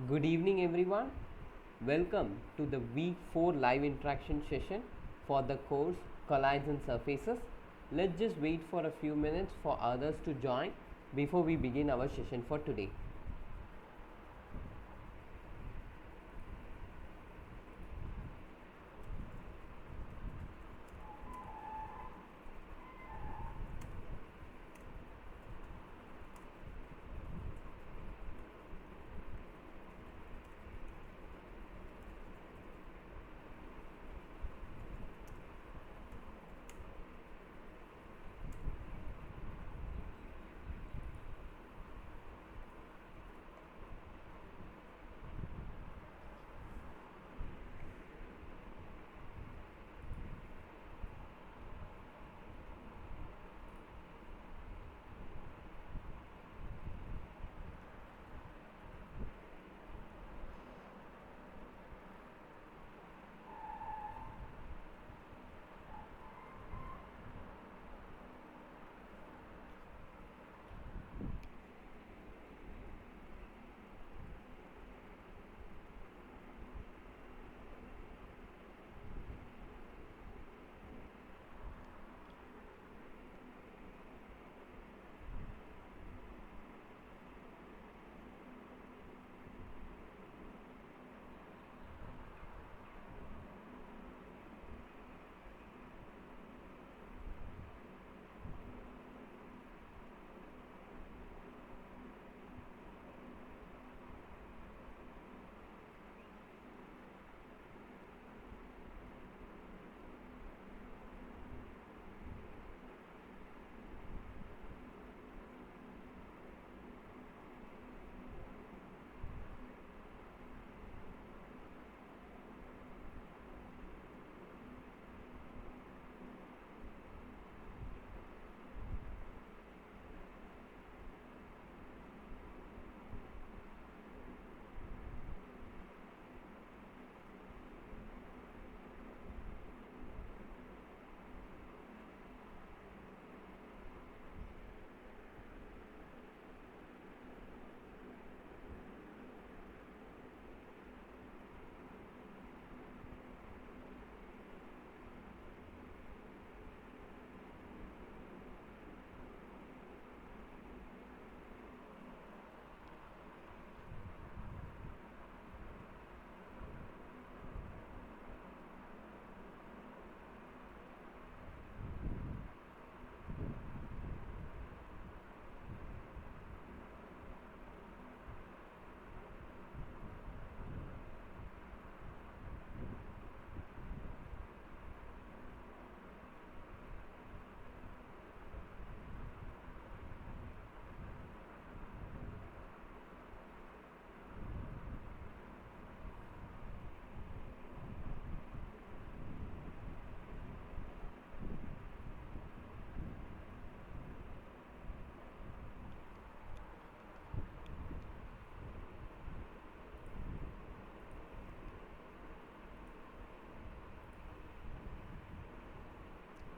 Good evening, everyone. Welcome to the week 4 live interaction session for the course Colloids and Surfaces. Let's just wait for a few minutes for others to join before we begin our session for today.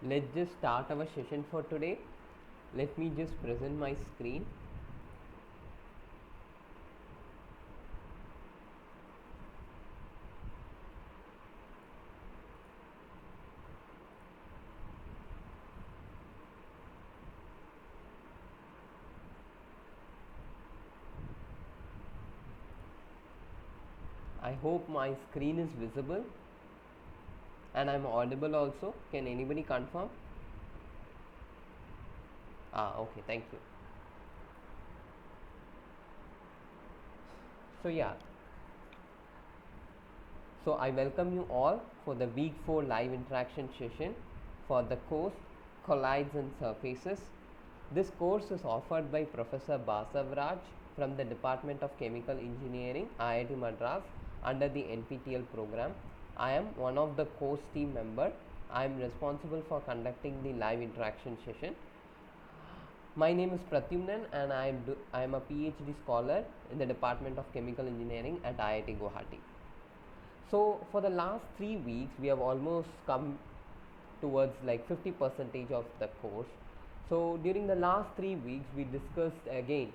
Let's just start our session for today. Let me just present my screen. I hope my screen is visible and I'm audible also. Can anybody confirm? Okay, thank you. So I welcome you all for the week 4 live interaction session for the course Colloids and Surfaces. This course is offered by Professor Basavraj from the Department of Chemical Engineering, IIT Madras, under the NPTEL program. I am one of the course team member. I am responsible for conducting the live interaction session. My name is Pratyumnan and I am a PhD scholar in the Department of Chemical Engineering at IIT Guwahati. So for the last 3 weeks we have almost come towards like 50% of the course. So during the last 3 weeks we discussed again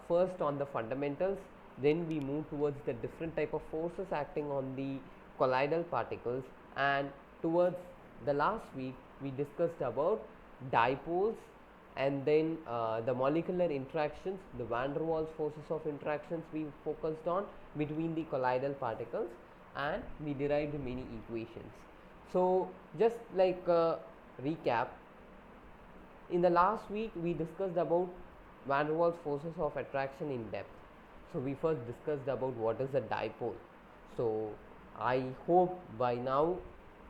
first on the fundamentals, then we move towards the different type of forces acting on the colloidal particles, and towards the last week we discussed about dipoles, and then the molecular interactions, the van der Waals forces of interactions we focused on between the colloidal particles, and we derived many equations. So just like a recap, in the last week we discussed about van der Waals forces of attraction in depth. So we first discussed about what is a dipole. So I hope by now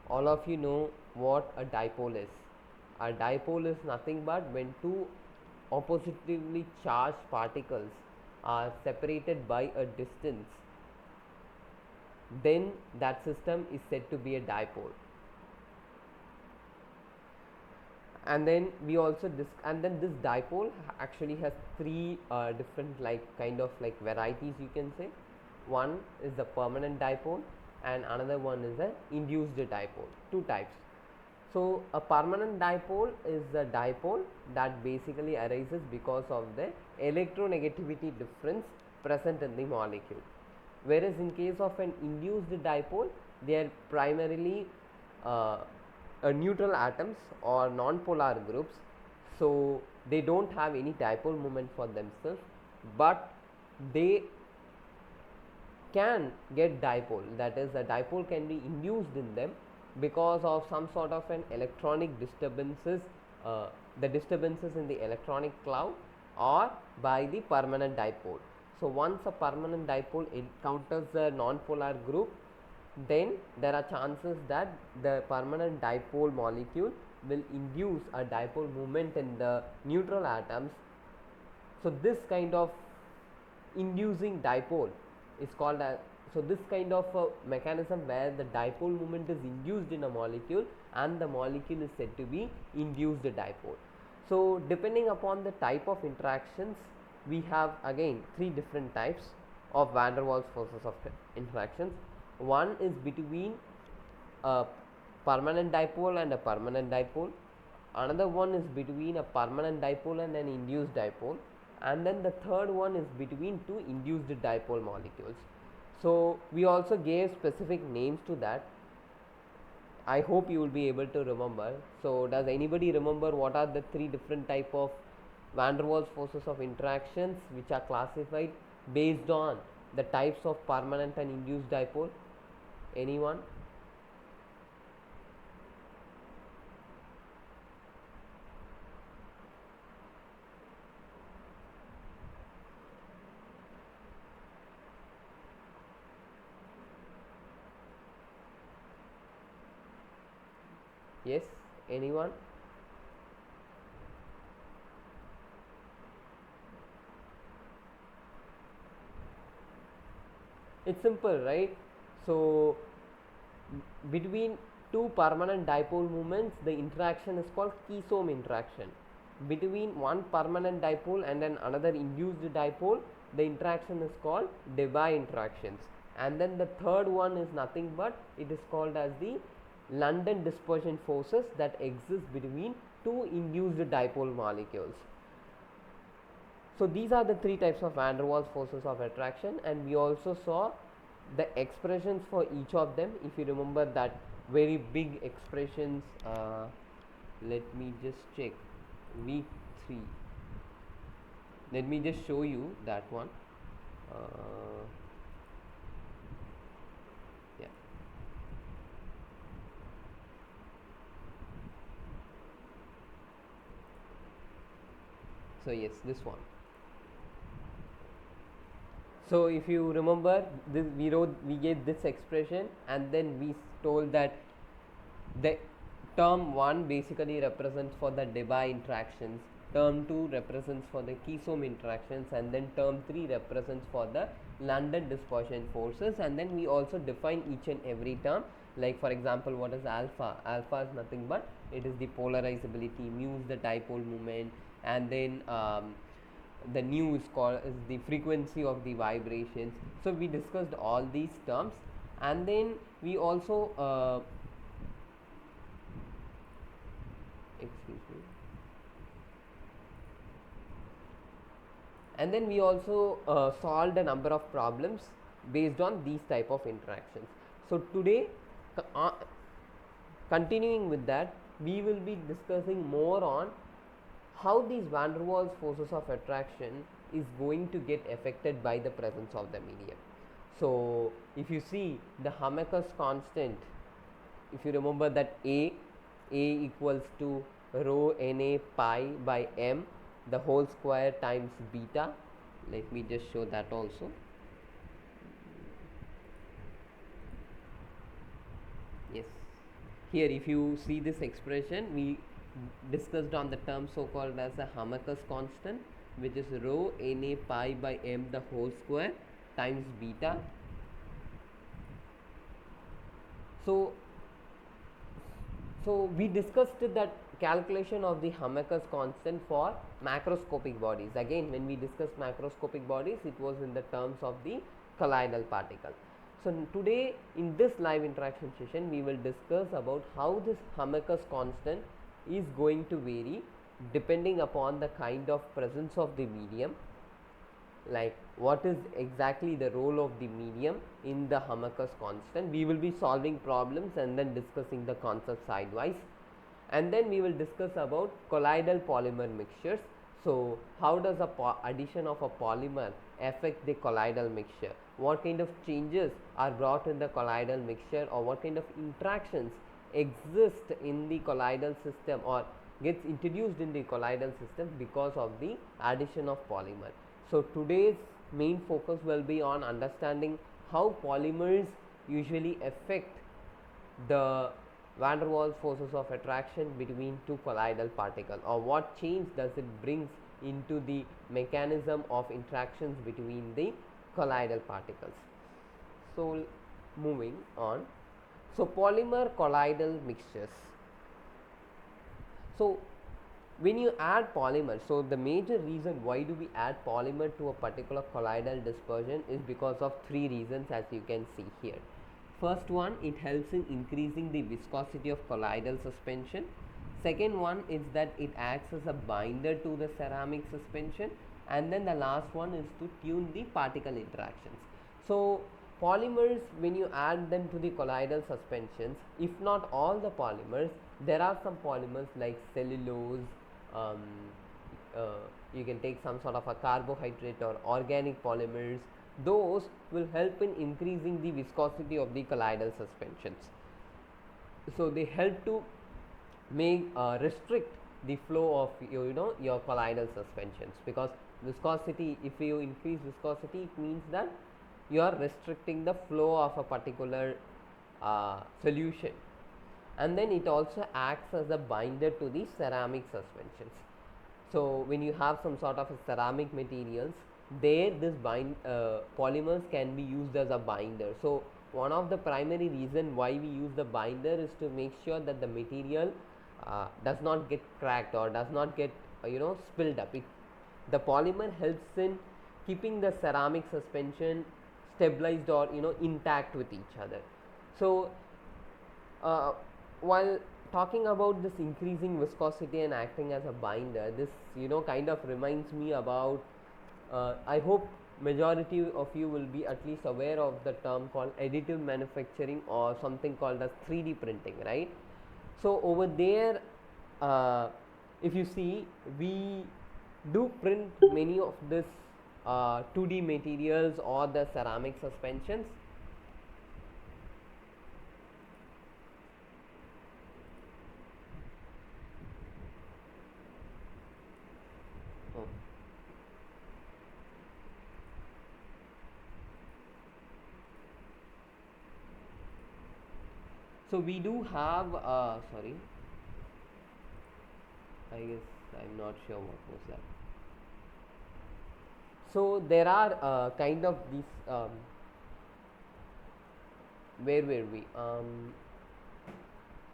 all of you know what a dipole is. A dipole is nothing but when two oppositively charged particles are separated by a distance, then that system is said to be a dipole. And then we also and then this dipole actually has three different kind of varieties, you can say. One is the permanent dipole and another one is the induced dipole, two types. So a permanent dipole is a dipole that basically arises because of the electronegativity difference present in the molecule, whereas in case of an induced dipole, they are primarily neutral atoms or non-polar groups, so they don't have any dipole moment for themselves, but they can get dipole, that is a dipole can be induced in them because of some sort of an electronic disturbances, the disturbances in the electronic cloud, or by the permanent dipole. So once a permanent dipole encounters a non-polar group, then there are chances that the permanent dipole molecule will induce a dipole moment in the neutral atoms. So this kind of inducing dipole is called as, so this kind of a mechanism where the dipole moment is induced in a molecule and the molecule is said to be induced dipole. So depending upon the type of interactions, we have again three different types of van der Waals forces of interactions. One is between a permanent dipole and a permanent dipole. Another one is between a permanent dipole and an induced dipole. And then the third one is between two induced dipole molecules. So we also gave specific names to that. I hope you will be able to remember. So does anybody remember what are the three different type of van der Waals forces of interactions which are classified based on the types of permanent and induced dipole? Anyone? Yes, anyone? It's simple, right? So between two permanent dipole moments, the interaction is called keystone interaction. Between one permanent dipole and then another induced dipole, the interaction is called Debye interactions. And then the third one is nothing but it is called as the London dispersion forces that exist between two induced dipole molecules. So these are the three types of van der Waals forces of attraction, and we also saw the expressions for each of them. If you remember that very big expressions, let me just check, week 3, let me just show you that one. Yeah, so yes, this one. So if you remember this, we gave this expression, and then we told that the term 1 basically represents for the Debye interactions, term 2 represents for the keystone interactions, and then term 3 represents for the London dispersion forces. And then we also define each and every term, like for example, what is alpha? Alpha is nothing but it is the polarizability, mu is the dipole moment, and then the nu is called is the frequency of the vibrations. So we discussed all these terms, and then we also excuse me, And then we also solved a number of problems based on these type of interactions. So today, uh, continuing with that, we will be discussing more on how these van der Waals forces of attraction is going to get affected by the presence of the medium. So if you see the Hamakers constant, if you remember that A equals to rho Na pi by m the whole square times beta. Let me just show that also. Yes, here if you see this expression, we discussed on the term so called as the Hamakers constant, which is rho Na pi by m the whole square times beta. So we discussed that calculation of the Hamakers constant for macroscopic bodies. Again, when we discussed macroscopic bodies, it was in the terms of the colloidal particle. So today in this live interaction session, we will discuss about how this Hamakers constant is going to vary depending upon the kind of presence of the medium, like what is exactly the role of the medium in the Hamakers constant. We will be solving problems and then discussing the concept sidewise, and then we will discuss about colloidal polymer mixtures. So how does a addition of a polymer affect the colloidal mixture, what kind of changes are brought in the colloidal mixture, or what kind of interactions exist in the colloidal system or gets introduced in the colloidal system because of the addition of polymer. So today's main focus will be on understanding how polymers usually affect the van der Waals forces of attraction between two colloidal particles, or what change does it brings into the mechanism of interactions between the colloidal particles. So moving on, so polymer colloidal mixtures. So when you add polymer, so the major reason why do we add polymer to a particular colloidal dispersion is because of three reasons, as you can see here. First one, it helps in increasing the viscosity of colloidal suspension. Second one is that it acts as a binder to the ceramic suspension, and then the last one is to tune the particle interactions. So polymers, when you add them to the colloidal suspensions, if not all the polymers, there are some polymers like cellulose, you can take some sort of a carbohydrate or organic polymers. Those will help in increasing the viscosity of the colloidal suspensions. So they help to make restrict the flow of your colloidal suspensions, because viscosity, if you increase viscosity, it means that you are restricting the flow of a particular solution, and then it also acts as a binder to the ceramic suspensions. So when you have some sort of a ceramic materials, there this polymers can be used as a binder. So one of the primary reason why we use the binder is to make sure that the material does not get cracked or does not get spilled up. The polymer helps in keeping the ceramic suspension stabilized or intact with each other. So while talking about this increasing viscosity and acting as a binder, this kind of reminds me about I hope majority of you will be at least aware of the term called additive manufacturing, or something called as 3D printing, right? So over there, if you see, we do print many of this 2D materials or the ceramic suspensions. So we do have sorry, I guess I'm not sure what was that. So there are kind of these where were we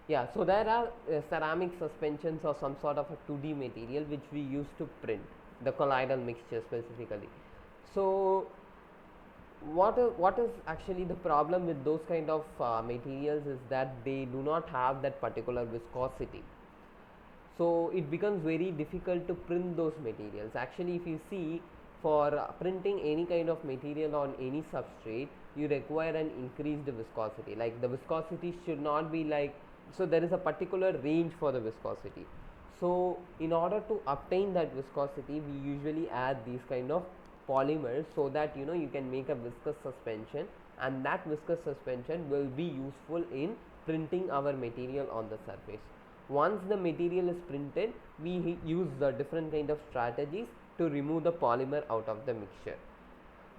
yeah, so there are ceramic suspensions or some sort of a 2D material which we use to print the colloidal mixture specifically. So what is actually the problem with those kind of materials is that they do not have that particular viscosity. So it becomes very difficult to print those materials. Actually, if you see, for printing any kind of material on any substrate, you require an increased viscosity. Like the viscosity should not be like, so there is a particular range for the viscosity. So in order to obtain that viscosity, we usually add these kind of polymers, so that you can make a viscous suspension, and that viscous suspension will be useful in printing our material on the surface. Once the material is printed, we use the different kind of strategies to remove the polymer out of the mixture.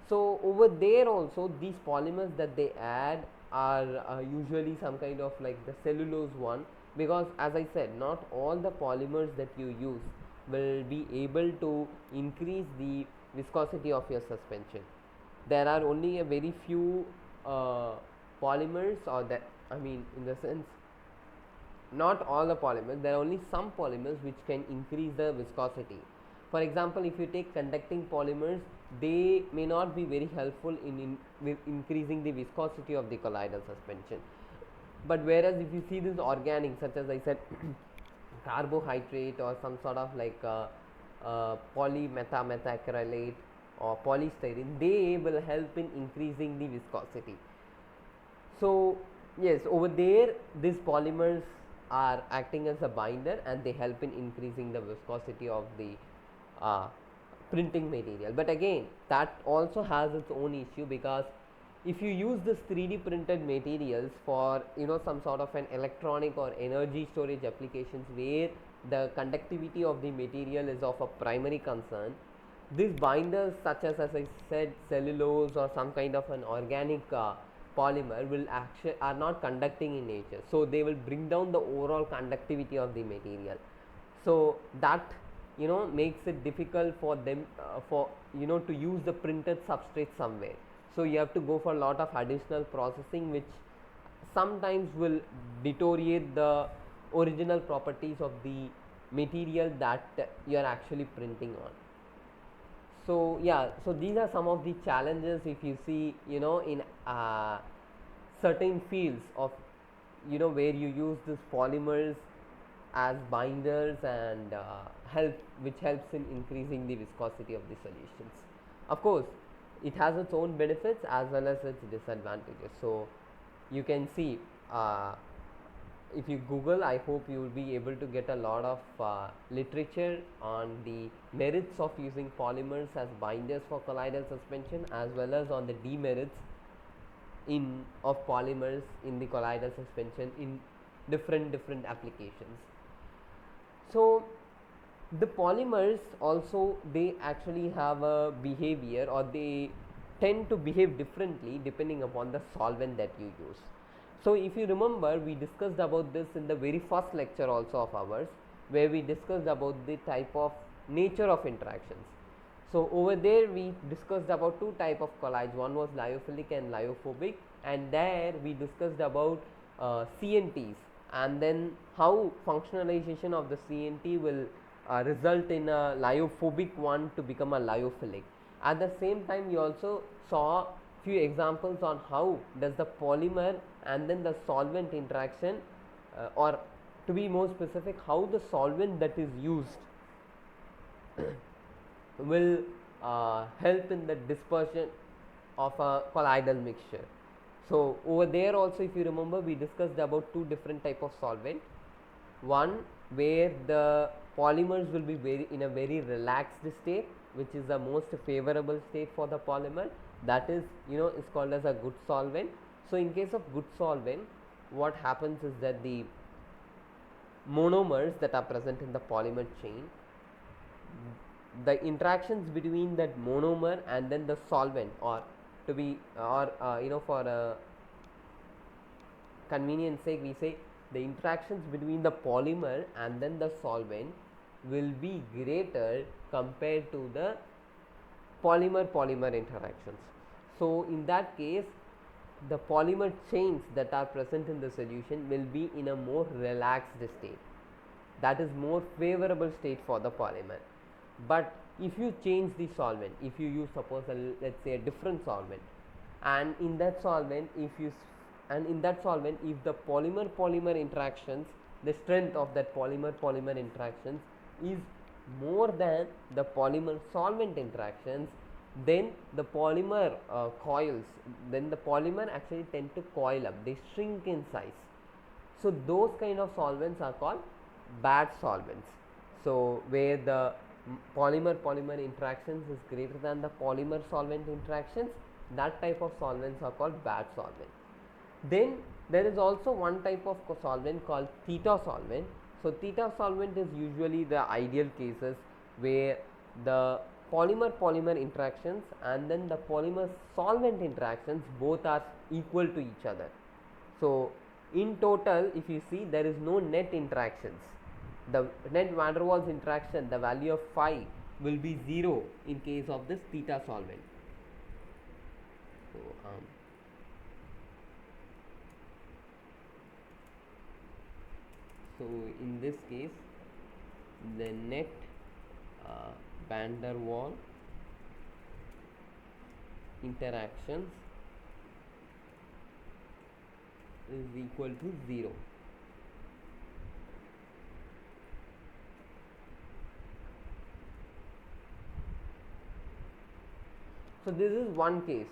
So over there also, these polymers that they add are usually some kind of like the cellulose one, because as I said, not all the polymers that you use will be able to increase the viscosity of your suspension. There are only a very few polymers, or that, I mean, in the sense, not all the polymers, there are only some polymers which can increase the viscosity. For example, if you take conducting polymers, they may not be very helpful in increasing the viscosity of the colloidal suspension. But whereas if you see this organic, such as I said, carbohydrate or some sort of like polymethamethacrylate or polystyrene, they will help in increasing the viscosity. So yes, over there these polymers are acting as a binder, and they help in increasing the viscosity of the printing material. But again, that also has its own issue, because if you use this 3D printed materials for some sort of an electronic or energy storage applications, where the conductivity of the material is of a primary concern, these binders, such as I said, cellulose or some kind of an organic polymer, will actually are not conducting in nature, so they will bring down the overall conductivity of the material. So that makes it difficult for them for to use the printed substrate somewhere. So you have to go for a lot of additional processing, which sometimes will deteriorate the original properties of the material that you are actually printing on. So yeah, so these are some of the challenges if you see in certain fields of where you use these polymers as binders, and which helps in increasing the viscosity of the solutions. Of course, it has its own benefits as well as its disadvantages. So you can see, if you Google, I hope you will be able to get a lot of literature on the merits of using polymers as binders for colloidal suspension, as well as on the demerits of polymers in the colloidal suspension in different applications. So the polymers also, they actually have a behavior, or they tend to behave differently depending upon the solvent that you use. So if you remember, we discussed about this in the very first lecture also of ours, where we discussed about the type of nature of interactions. So over there we discussed about two type of colloids. One was lyophilic and lyophobic, and there we discussed about CNTs, and then how functionalization of the CNT will result in a lyophobic one to become a lyophilic. At the same time, we also saw few examples on how does the polymer and then the solvent interaction, or to be more specific, how the solvent that is used will help in the dispersion of a colloidal mixture. So over there also, if you remember, we discussed about two different type of solvent. One where the polymers will be in a very relaxed state, which is the most favorable state for the polymer. That is is called as a good solvent. So in case of good solvent, what happens is that the monomers that are present in the polymer chain, the interactions between that monomer and then the solvent, or to be for a convenience sake, we say the interactions between the polymer and then the solvent will be greater compared to the polymer interactions. So in that case, the polymer chains that are present in the solution will be in a more relaxed state. That is more favorable state for the polymer. But if you change the solvent, if you use, suppose let's say a different solvent, and in that solvent if the polymer interactions, the strength of that polymer interactions is more than the polymer solvent interactions, then the polymer coils, then the polymer actually tend to coil up, they shrink in size. So those kind of solvents are called bad solvents. So where the polymer interactions is greater than the polymer solvent interactions, that type of solvents are called bad solvent. Then there is also one type of solvent called theta solvent. So theta solvent is usually the ideal cases where the polymer interactions and then the polymer solvent interactions both are equal to each other. So in total, if you see, there is no net interactions. The net van der Waals interaction, the value of phi will be 0 in case of this theta solvent. So, in this case, the net van der Waals interactions is equal to 0. So this is one case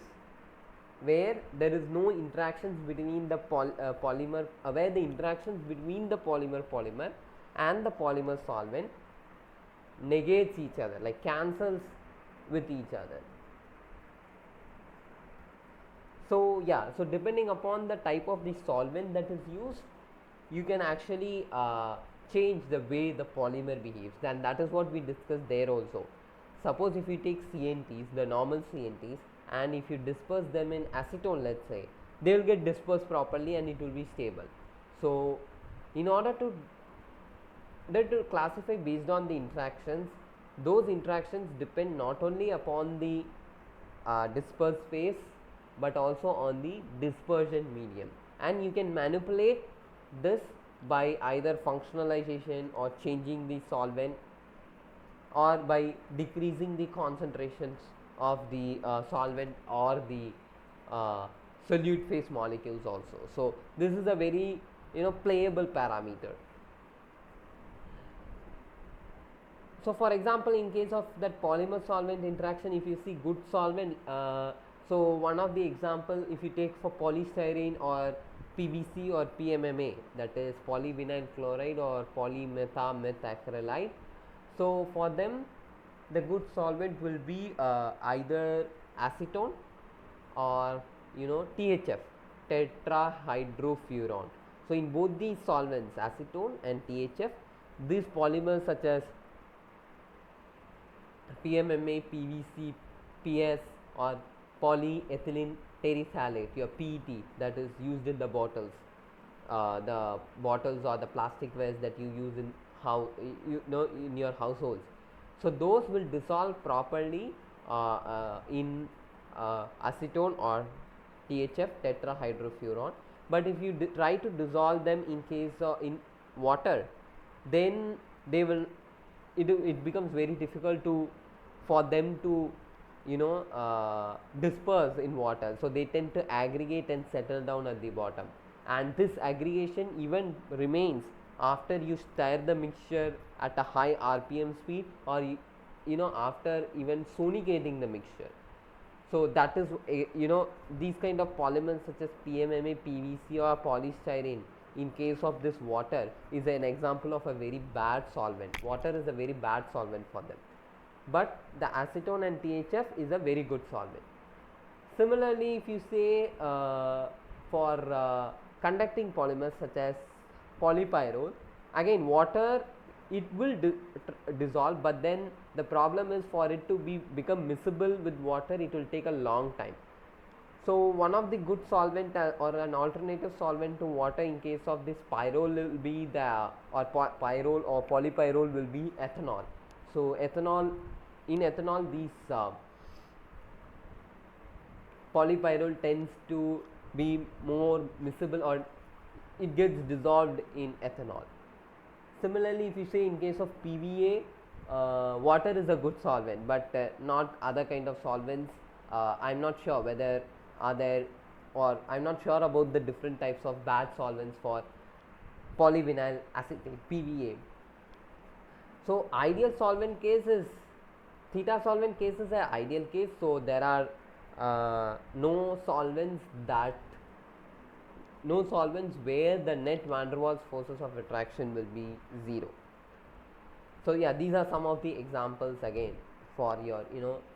where there is no interactions between the polymer, where the interactions between the polymer and the polymer solvent negates each other, like cancels with each other. So yeah, so depending upon the type of the solvent that is used, you can actually change the way the polymer behaves, and that is what we discussed there also. Suppose if you take CNTs, the normal CNTs, and if you disperse them in acetone, let's say, they will get dispersed properly and it will be stable. So in order to classify based on the interactions, those interactions depend not only upon the dispersed phase but also on the dispersion medium, and you can manipulate this by either functionalization or changing the solvent or by decreasing the concentrations of the solvent or the solute phase molecules also. So this is a very playable parameter. So for example, in case of that polymer solvent interaction, if you see good solvent, so one of the example, if you take for polystyrene or PVC or PMMA, that is polyvinyl chloride or polymethamethacrylide. So for them, the good solvent will be either acetone or THF, tetrahydrofuran. So in both these solvents, acetone and THF, these polymers such as PMMA, PVC, PS or polyethylene terephthalate, your PET, that is used in the bottles or the plasticwares that you use in in your households. So those will dissolve properly in acetone or THF, tetrahydrofuran. But if you try to dissolve them in case in water, then they will it becomes very difficult for them to disperse in water. So they tend to aggregate and settle down at the bottom, and this aggregation even remains after you stir the mixture at a high RPM speed, or after even sonicating the mixture. So that is these kind of polymers such as PMMA, PVC or polystyrene, in case of this water, is an example of a very bad solvent. Water is a very bad solvent for them, but the acetone and THF is a very good solvent. Similarly, if you say for conducting polymers such as polypyrrole, again water, it will dissolve, but then the problem is for it to become miscible with water, it will take a long time. So one of the good solvent or an alternative solvent to water in case of this pyrrole will be pyrrole or polypyrrole will be ethanol. So in ethanol these polypyrrole tends to be more miscible, or it gets dissolved in ethanol. Similarly, if you say in case of PVA, water is a good solvent, but not other kind of solvents. I'm not sure whether are there, or I'm not sure about the different types of bad solvents for polyvinyl acetate, PVA. So ideal solvent case is theta solvent case is an ideal case. So there are no solvents where the net van der Waals forces of attraction will be 0. So yeah, these are some of the examples again for your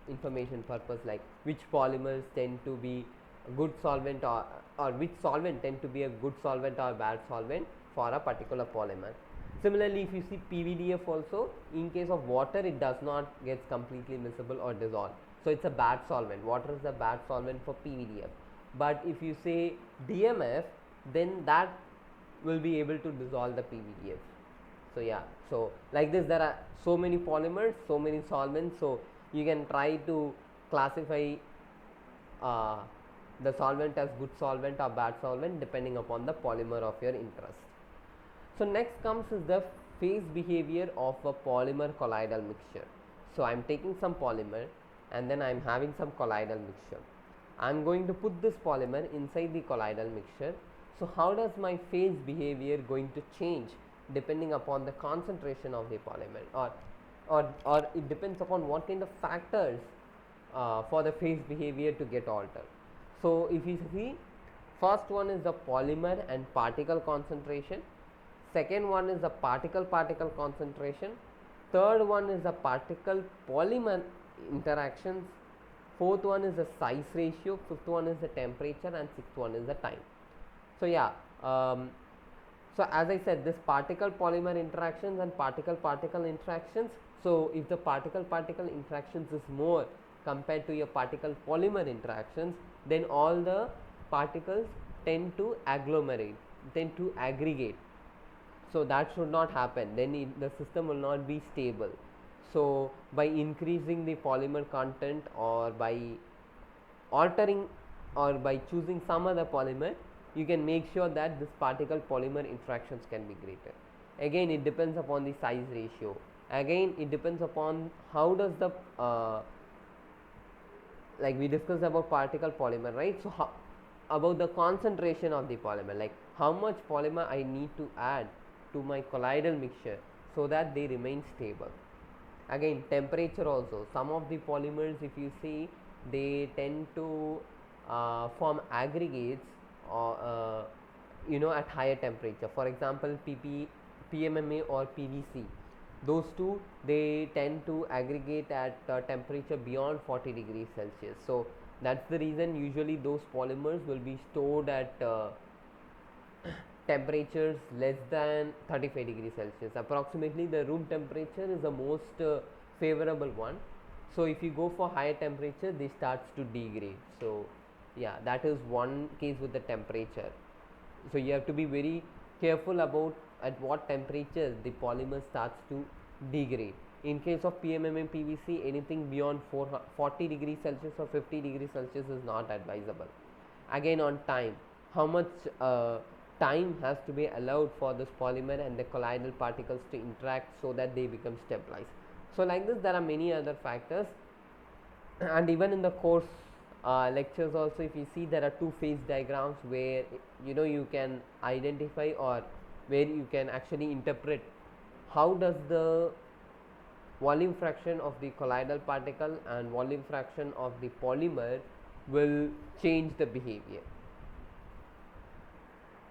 information purpose, like which polymers tend to be a good solvent, or which solvent tend to be a good solvent or bad solvent for a particular polymer. Similarly, if you see PVDF also, in case of water it does not get completely miscible or dissolved, so it's a bad solvent. Water is a bad solvent for PVDF. But if you say DMF, then that will be able to dissolve the PVDF. So yeah, so like this there are so many polymers, so many solvents, so you can try to classify uh, the solvent as good solvent or bad solvent depending upon the polymer of your interest. So next comes is the phase behavior of a polymer colloidal mixture. So I am taking some polymer and then I am having some colloidal mixture. I am going to put this polymer inside the colloidal mixture. So how does my phase behavior going to change depending upon the concentration of the polymer, or it depends upon what kind of factors for the phase behavior to get altered. So if you see, first one is the polymer and particle concentration, second one is the particle concentration, third one is the particle polymer interactions, fourth one is the size ratio, fifth one is the temperature, and sixth one is the time. So yeah, so as I said, this particle polymer interactions and particle interactions, so if the particle interactions is more compared to your particle polymer interactions, then all the particles tend to agglomerate, tend to aggregate. So that should not happen, then the system will not be stable. So by increasing the polymer content, or by altering, or by choosing some other polymer, you can make sure that this particle polymer interactions can be greater. Again, it depends upon the size ratio. Again, it depends upon how does the like we discussed about particle polymer, right? So how about the concentration of the polymer, like how much polymer I need to add to my colloidal mixture so that they remain stable. Again, temperature also, some of the polymers, if you see, they tend to form aggregates, or at higher temperature. For example, PMMA or PVC, those two, they tend to aggregate at temperature beyond 40 degrees Celsius. So that's the reason usually those polymers will be stored at temperatures less than 35 degrees Celsius. Approximately the room temperature is the most favorable one. So if you go for higher temperature, they starts to degrade. So yeah, that is one case with the temperature. So you have to be very careful about at what temperature the polymer starts to degrade. In case of PMMA PVC, anything beyond 40 degrees Celsius or 50 degrees Celsius is not advisable. Again, on time, how much time has to be allowed for this polymer and the colloidal particles to interact so that they become stabilized. So like this, there are many other factors, and even in the course lectures also, if you see, there are two phase diagrams where you can identify, or where you can actually interpret how does the volume fraction of the colloidal particle and volume fraction of the polymer will change the behavior.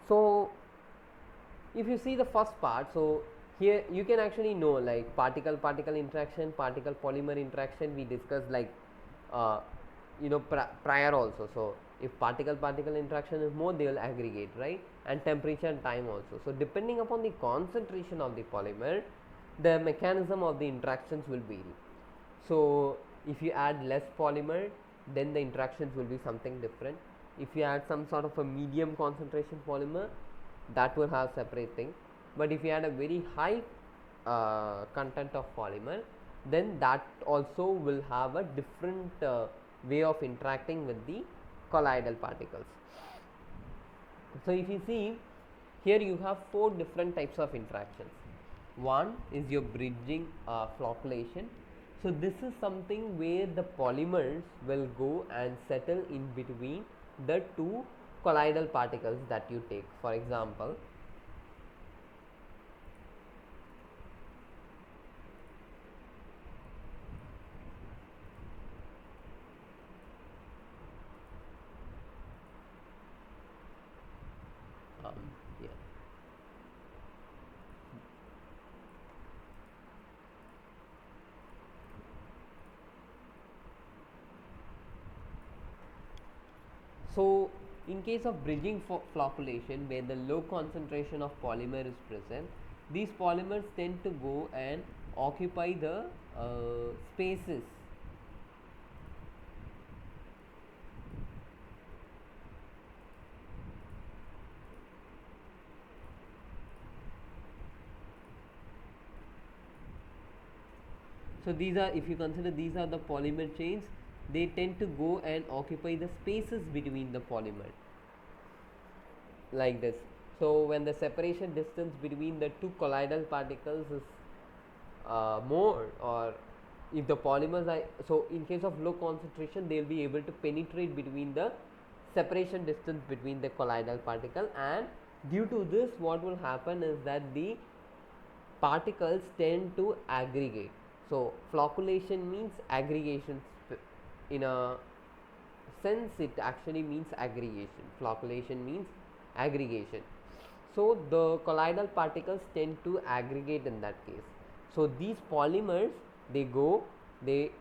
So if you see the first part, so here you can actually know, like particle interaction, particle polymer interaction we discussed, like prior also. So if particle interaction is more, they will aggregate, right? And temperature and time also. So depending upon the concentration of the polymer, the mechanism of the interactions will vary. So if you add less polymer, then the interactions will be something different. If you add some sort of a medium concentration polymer, that will have separate thing. But if you add a very high content of polymer, then that also will have a different way of interacting with the colloidal particles. So if you see, here you have 4 different types of interactions. One is your bridging flocculation. So this is something where the polymers will go and settle in between the two colloidal particles that you take. For example, So in case of bridging flocculation, where the low concentration of polymer is present, these polymers tend to go and occupy the spaces. So these are, if you consider, these are the polymer chains, they tend to go and occupy the spaces between the polymer, like this. So when the separation distance between the two colloidal particles is more, or if the polymers are, so in case of low concentration, they will be able to penetrate between the separation distance between the colloidal particle, and due to this what will happen is that the particles tend to aggregate. So flocculation means aggregation. In a sense, it actually means aggregation. Flocculation means aggregation. So the colloidal particles tend to aggregate in that case. So these polymers, they go, they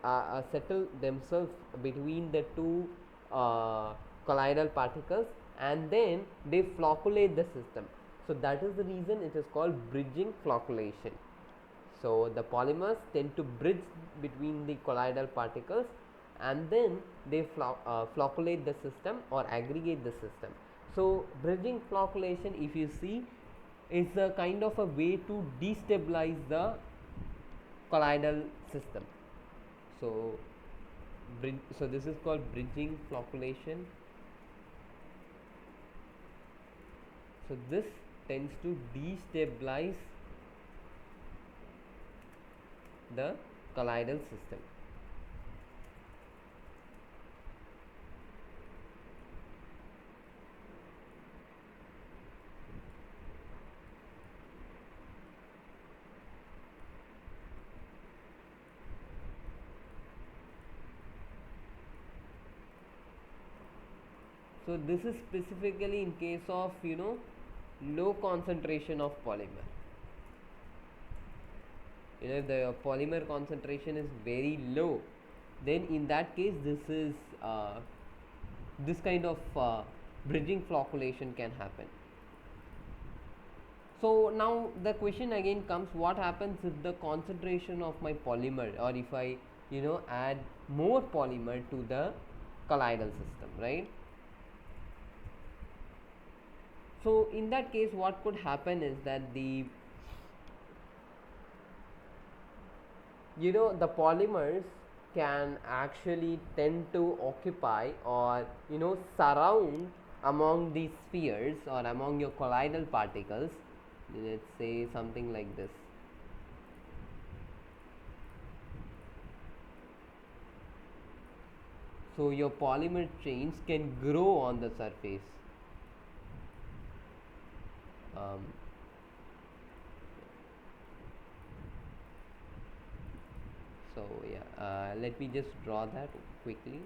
settle themselves between the two colloidal particles, and then they flocculate the system. So that is the reason it is called bridging flocculation. So the polymers tend to bridge between the colloidal particles, and then they flocculate the system or aggregate the system. So bridging flocculation, if you see, is a kind of a way to destabilize the colloidal system. So this is called bridging flocculation. So this tends to destabilize the colloidal system. So this is specifically in case of low concentration of polymer. If the polymer concentration is very low, then in that case this kind of bridging flocculation can happen. So now the question again comes, what happens if the concentration of my polymer, or if I add more polymer to the colloidal system, right? So in that case what could happen is that the polymers can actually tend to occupy, or surround among these spheres or among your colloidal particles. Let's say something like this. So your polymer chains can grow on the surface. So yeah, let me just draw that quickly.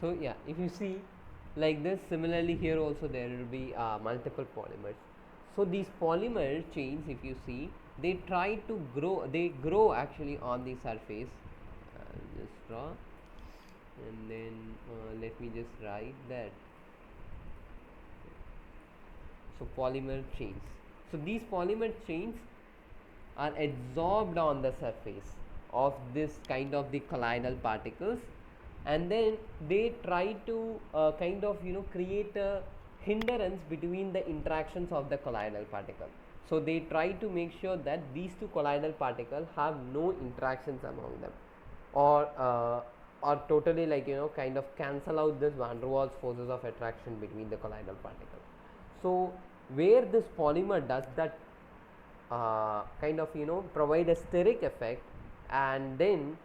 So yeah, if you see like this, similarly here also there will be multiple polymers. So these polymer chains, if you see, they try to grow, they grow actually on the surface. Just draw, and then let me just write that. So polymer chains. So these polymer chains, are adsorbed on the surface of this kind of the colloidal particles, and then they try to kind of create a hindrance between the interactions of the colloidal particle. So they try to make sure that these two colloidal particles have no interactions among them, or totally kind of cancel out this van der Waals forces of attraction between the colloidal particles. So where this polymer does that kind of provide a steric effect, and then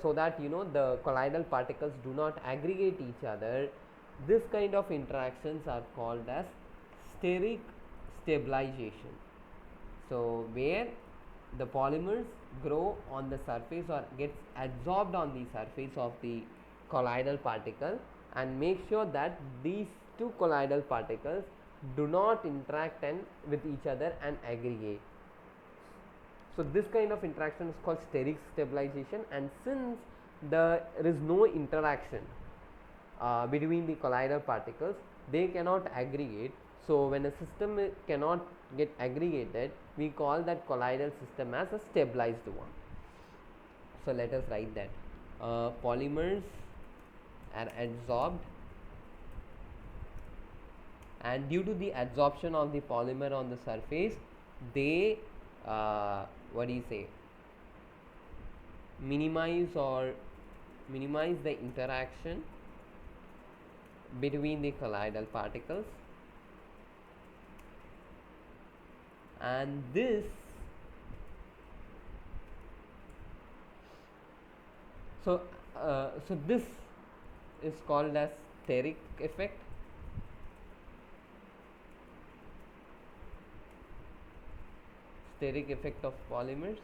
so that the colloidal particles do not aggregate each other, this kind of interactions are called as steric stabilization. So where the polymers grow on the surface or gets adsorbed on the surface of the colloidal particle, and make sure that these two colloidal particles do not interact with each other and aggregate. So this kind of interaction is called steric stabilization, and since there is no interaction between the colloidal particles, they cannot aggregate. So when a system cannot get aggregated, we call that colloidal system as a stabilized one. So let us write that polymers are adsorbed, and due to the adsorption of the polymer on the surface, they minimize the interaction between the colloidal particles, and this so this is called as steric effect. Steric effect of polymers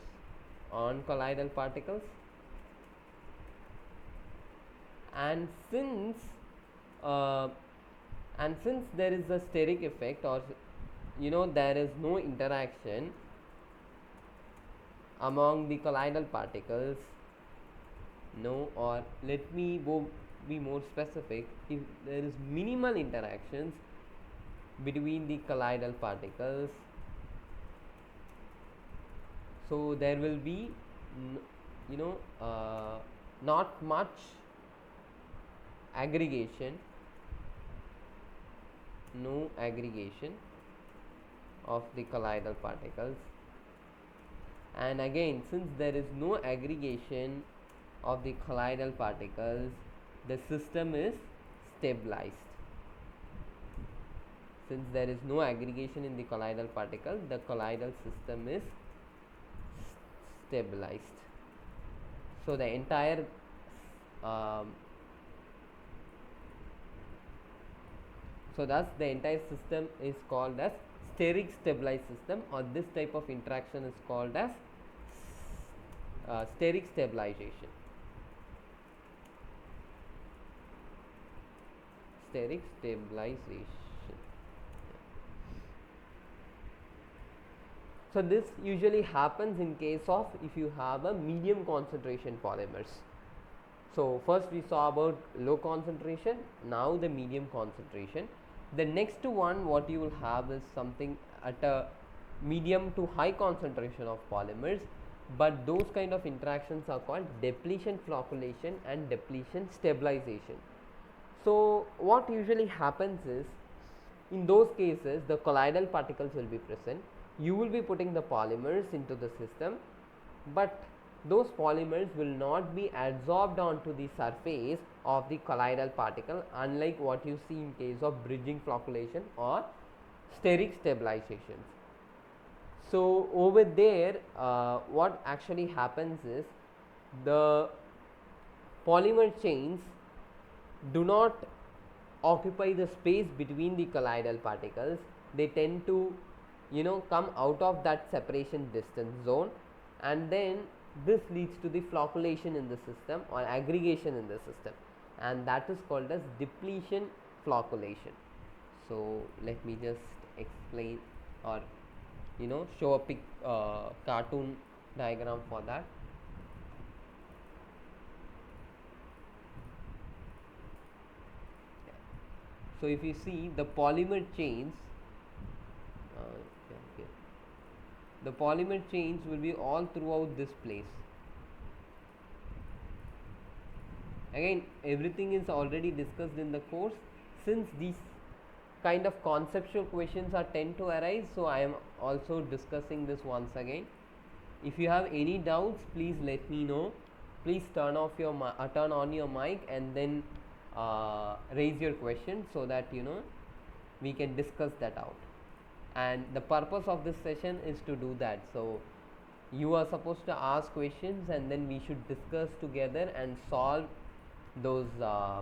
on colloidal particles. And since there is a steric effect, or there is no interaction among the colloidal particles, or let me be more specific, if there is minimal interactions between the colloidal particles, so there will be not much aggregation, no aggregation of the colloidal particles. And again, since there is no aggregation of the colloidal particles, the system is stabilized. Since there is no aggregation in the colloidal particle, the colloidal system is stabilized. So the entire so thus the entire system is called as steric stabilized system, or this type of interaction is called as steric stabilization. Steric stabilization. So this usually happens in case of if you have a medium concentration polymers. So first we saw about low concentration, now the medium concentration. The next one what you will have is something at a medium to high concentration of polymers, but those kind of interactions are called depletion flocculation and depletion stabilization. So what usually happens is, in those cases the colloidal particles will be present, you will be putting the polymers into the system, but those polymers will not be adsorbed onto the surface of the colloidal particle, unlike what you see in case of bridging flocculation or steric stabilizations. So over there what actually happens is, the polymer chains do not occupy the space between the colloidal particles. They tend to come out of that separation distance zone, and then this leads to the flocculation in the system or aggregation in the system, and that is called as depletion flocculation. So let me just explain, or show a cartoon diagram for that. So if you see the polymer chains, the polymer chains will be all throughout this place. Again, everything is already discussed in the course. Since these kind of conceptual questions are tend to arise, so I am also discussing this once again. If you have any doubts, please let me know. Please turn on your mic and then raise your question so that we can discuss that out. And the purpose of this session is to do that. So you are supposed to ask questions and then we should discuss together and solve those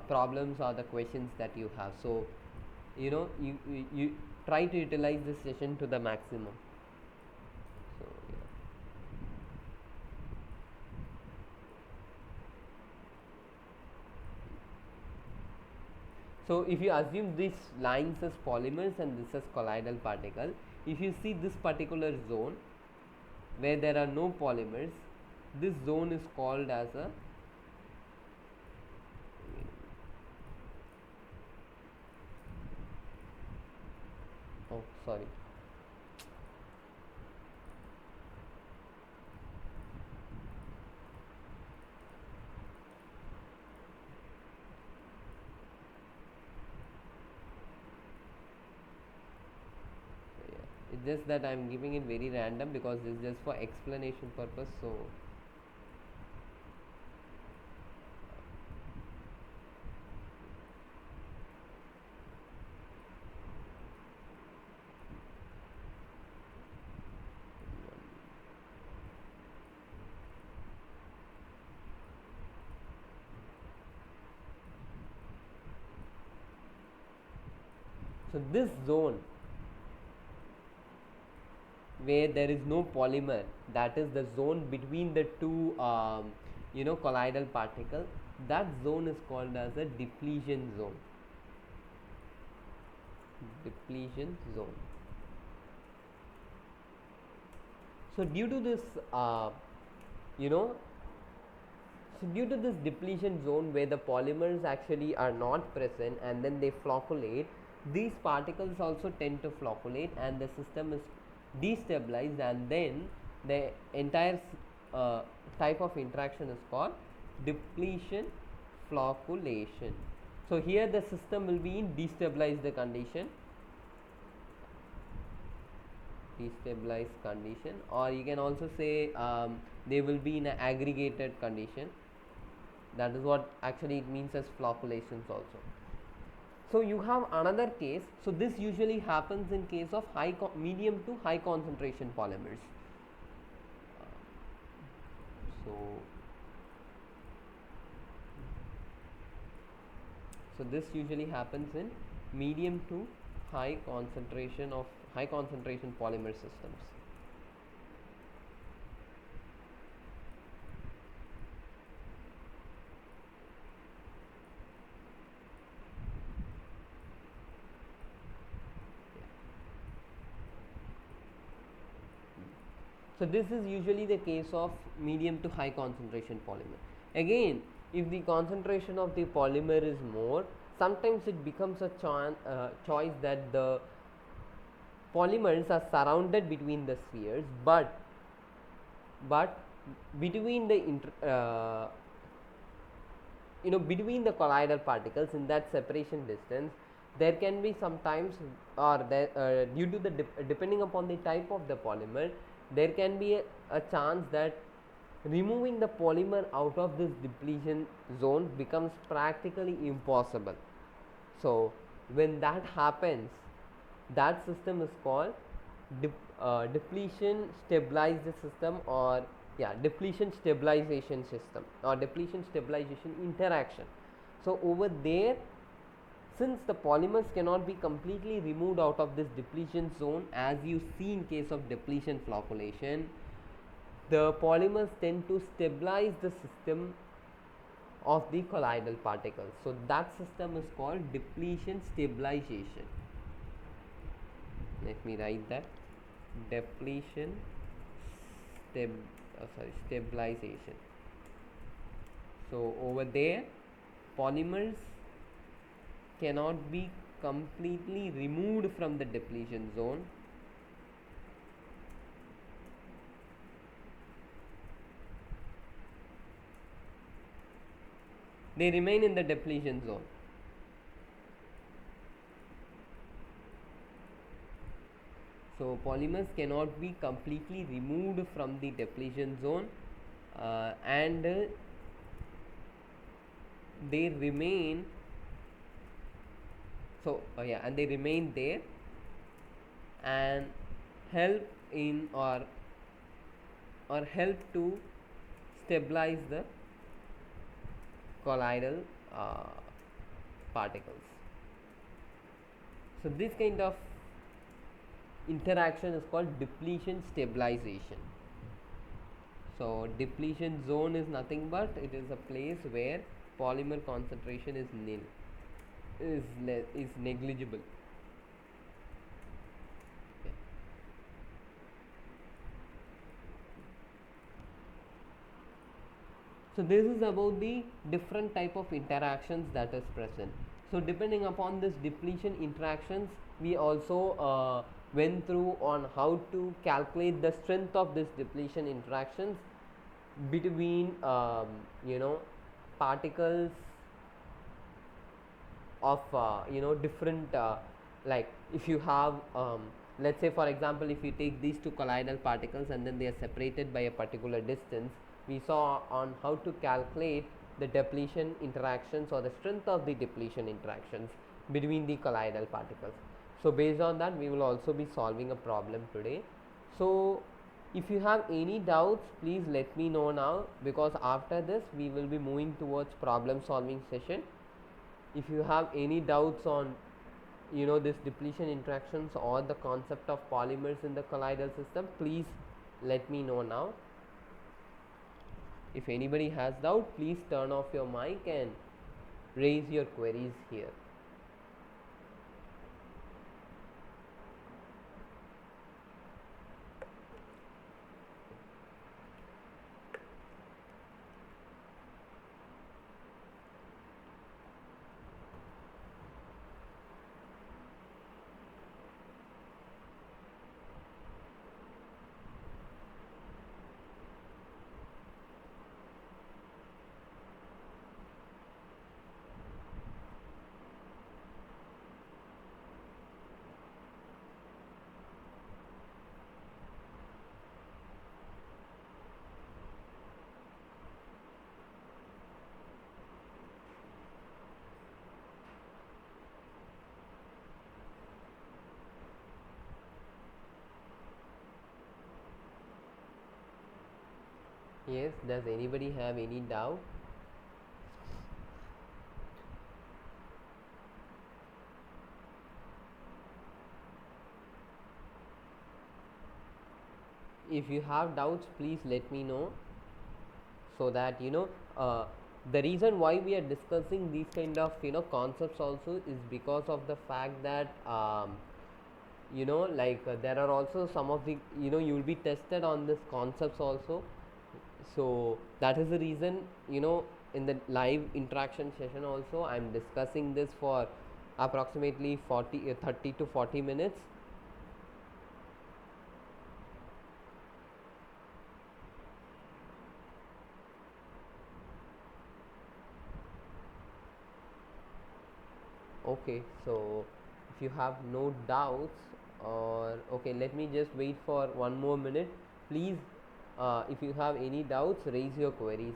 problems or the questions that you have. So you try to utilize this session to the maximum. So so if you assume these lines as polymers and this as colloidal particle, if you see this particular zone where there are no polymers, this zone is called as a sorry. It's just that I am giving it very random because it's just for explanation purpose. So this zone where there is no polymer, that is the zone between the two colloidal particle, that zone is called as a depletion zone. Depletion zone. So due to this due to this depletion zone where the polymers actually are not present and then they flocculate, these particles also tend to flocculate and the system is destabilized, and then the entire type of interaction is called depletion flocculation. So here the system will be in destabilized condition, or you can also say they will be in an aggregated condition. That is what actually it means as flocculations also. So you have another case. So this usually happens in case of medium to high concentration polymers. So this usually happens in medium to high concentration polymer systems. So this is usually the case of medium to high concentration polymer. Again, if the concentration of the polymer is more, sometimes it becomes a choice that the polymers are surrounded between the spheres, but between the between the colloidal particles, in that separation distance, there can be sometimes, or there due to the depending upon the type of the polymer, there can be a chance that removing the polymer out of this depletion zone becomes practically impossible. So when that happens, that system is called depletion stabilized system, or depletion stabilization system, or depletion stabilization interaction. So over there, since the polymers cannot be completely removed out of this depletion zone, as you see in case of depletion flocculation, the polymers tend to stabilize the system of the colloidal particles. So that system is called depletion stabilization. Let me write that: depletion stabilization. So over there, polymers cannot be completely removed from the depletion zone, they remain in the depletion zone. So polymers cannot be completely removed from the depletion zone, and they remain. So yeah, and they remain there and help in or help to stabilize the colloidal uh, particles. So this kind of interaction is called depletion stabilization. So depletion zone is nothing but it is a place where polymer concentration is nil, is negligible. Okay. So this is about the different type of interactions that is present. So depending upon this depletion interactions, we also went through on how to calculate the strength of this depletion interactions between particles of different like if you have let's say for example if you take these two colloidal particles and then they are separated by a particular distance, we saw on how to calculate the depletion interactions or the strength of the depletion interactions between the colloidal particles. So based on that we will also be solving a problem today. So if you have any doubts, please let me know now, because after this we will be moving towards problem solving session. If you have any doubts on this depletion interactions or the concept of polymers in the colloidal system, please let me know now. If anybody has doubt, please turn off your mic and raise your queries here. Yes, does anybody have any doubt? If you have doubts, please let me know, so that the reason why we are discussing these kind of concepts also is because of the fact that there are also some of the you will be tested on this concepts also. So that is the reason in the live interaction session also I'm discussing this for approximately 30 to 40 minutes. Okay, so if you have no doubts, or okay, let me just wait for one more minute, please. If you have any doubts, raise your queries.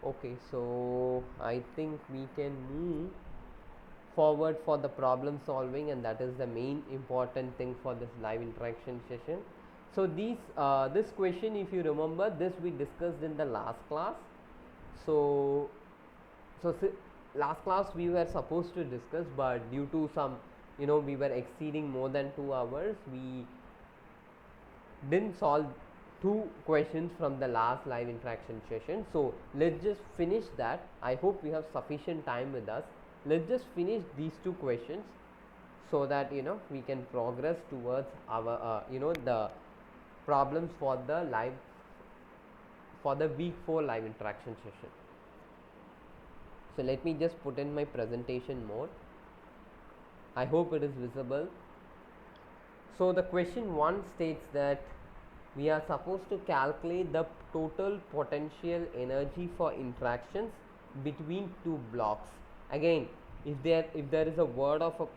Okay, so I think we can move forward for the problem solving, and that is the main important thing for this live interaction session. So this question, if you remember, this we discussed in the last class. So last class we were supposed to discuss, but due to some we were exceeding more than 2 hours, we didn't solve two questions from the last live interaction session. So let's just finish that. I hope we have sufficient time with us. Let's just finish these two questions so that we can progress towards our the problems for the week 4 live interaction session. So let me just put in my presentation mode. I hope it is visible. So the question 1 states that we are supposed to calculate the total potential energy for interactions between two blocks. Again, if there is a word of a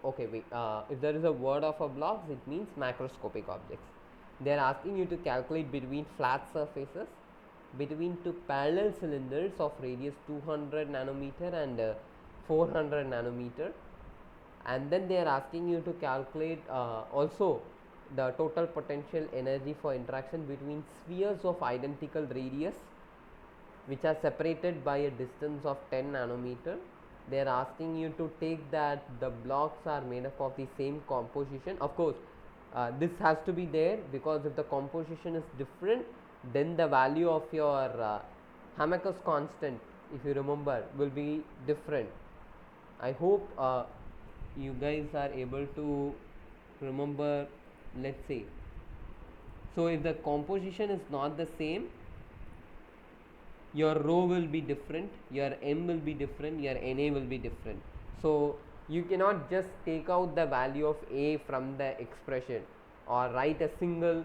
if there is a word of a blocks, it means macroscopic objects. They are asking you to calculate between flat surfaces, between two parallel cylinders of radius 200 nanometer and 400 nanometer, and then they are asking you to calculate also the total potential energy for interaction between spheres of identical radius which are separated by a distance of 10 nanometer. They are asking you to take that the blocks are made up of the same composition. Of course, this has to be there, because if the composition is different, then the value of your Hamakers constant, if you remember, will be different. I hope you guys are able to remember. Let's say, so if the composition is not the same, your rho will be different, your m will be different, your Na will be different. So you cannot just take out the value of A from the expression or write a single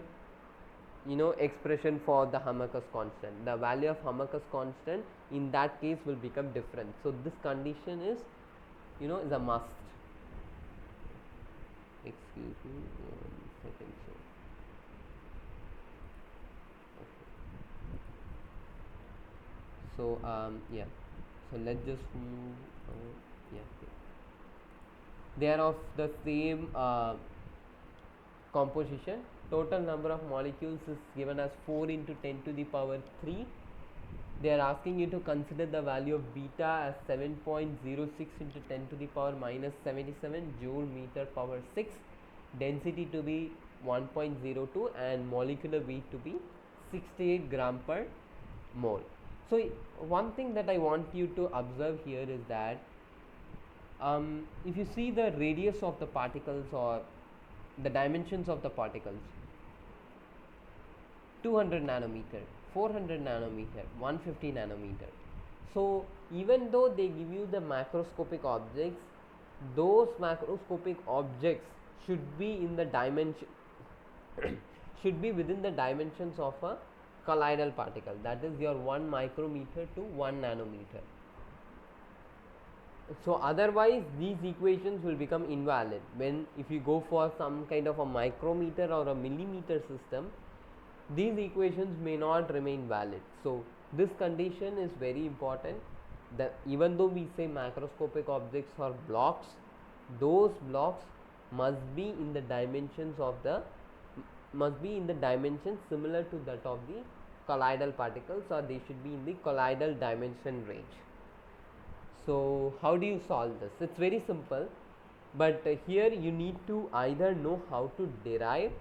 expression for the Hamakers constant. The value of Hamakers constant in that case will become different. So this condition is is a must. Excuse me, 1 second. So yeah, so let's just move. They are of the same composition. Total number of molecules is given as 4 into 10 to the power 3. They are asking you to consider the value of beta as 7.06 into 10 to the power minus 77 joule meter power 6, density to be 1.02 and molecular weight to be 68 gram per mole. So one thing that I want you to observe here is that if you see the radius of the particles or the dimensions of the particles, 200 nanometer, 400 nanometer, 150 nanometer. So even though they give you the macroscopic objects, those macroscopic objects should be in the dimension should be within the dimensions of a colloidal particle, that is your 1 micrometer to 1 nanometer. So otherwise these equations will become invalid when if you go for some kind of a micrometer or a millimeter system. These equations may not remain valid. So this condition is very important, that even though we say macroscopic objects or blocks, those blocks must be in the dimensions similar to that of the colloidal particles, or they should be in the colloidal dimension range. So how do you solve this? It's very simple, but here you need to either know how to derive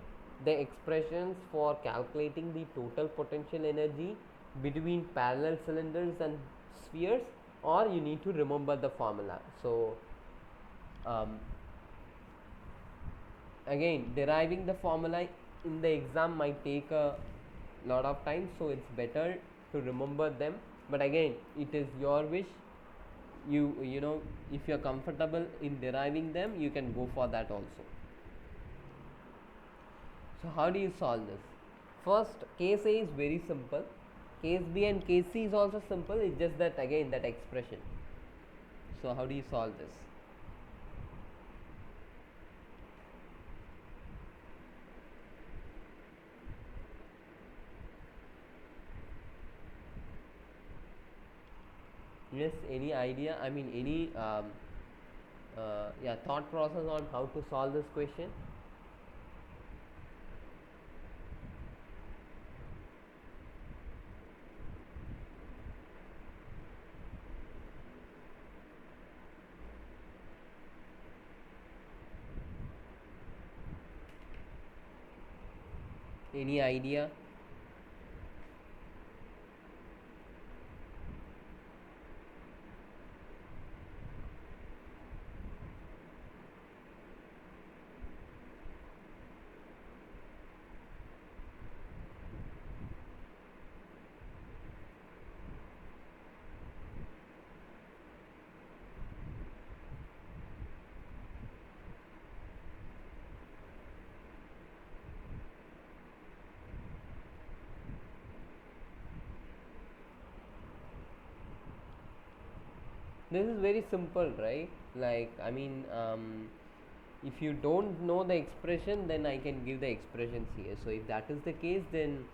the expressions for calculating the total potential energy between parallel cylinders and spheres, or you need to remember the formula. So again, deriving the formula in the exam might take a lot of time, so it's better to remember them. But again, it is your wish. You know, if you're comfortable in deriving them, you can go for that also. So how do you solve this? First, case A is very simple. Case B and case C is also simple. It's just that again that expression. So how do you solve this? Yes, any idea? I mean, any thought process on how to solve this question? Any idea? this is very simple, right? Like, I mean, if you don't know the expression, then I can give the expressions here. So if that is the case, then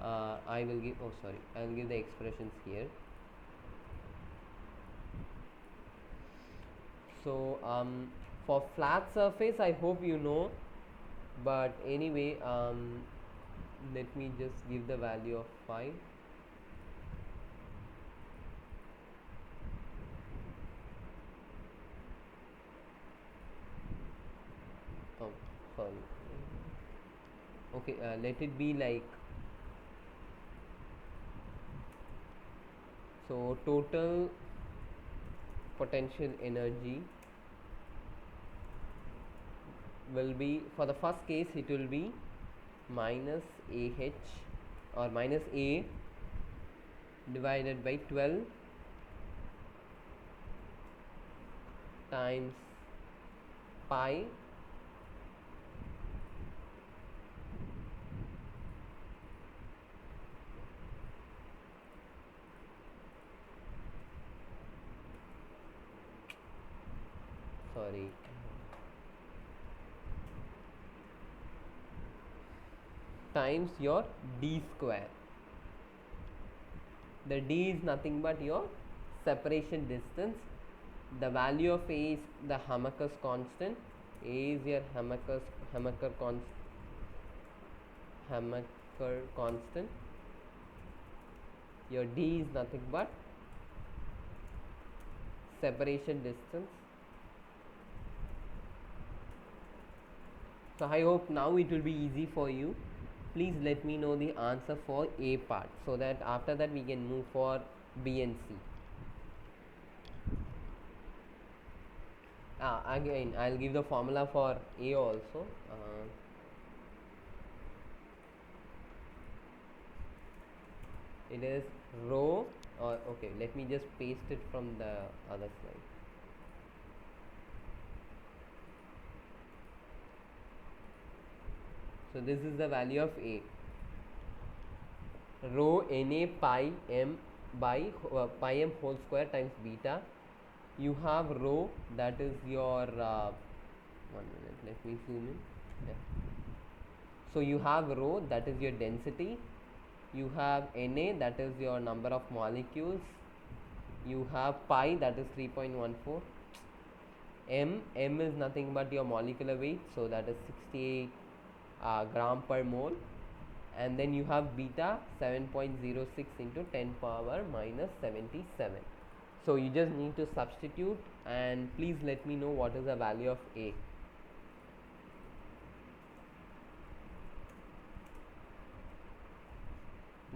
I will give, oh sorry, I will give the expressions here. So for flat surface, I hope you know, but anyway, let me just give the value of 5. Oh, sorry. Okay, let it be like, so total potential energy will be, for the first case it will be minus AH or minus A divided by 12 times pi sorry times your d square. The d is nothing but your separation distance. The value of A is the Hamakers constant. A is your Hamaker constant. Your d is nothing but separation distance. So I hope now it will be easy for you. Please let me know the answer for A part, so that after that we can move for B and C. Again, I'll give the formula for A also. It is rho, or okay, let me just paste it from the other slide. So this is the value of A. Rho Na pi m by pi m whole square times beta. You have rho, that is your 1 minute, let me zoom in. Yeah. So you have rho, that is your density. You have Na, that is your number of molecules. You have pi, that is 3.14. M is nothing but your molecular weight, so that is 68 gram per mole. And then you have beta, 7.06 into 10 power minus 77. So you just need to substitute, and please let me know what is the value of A.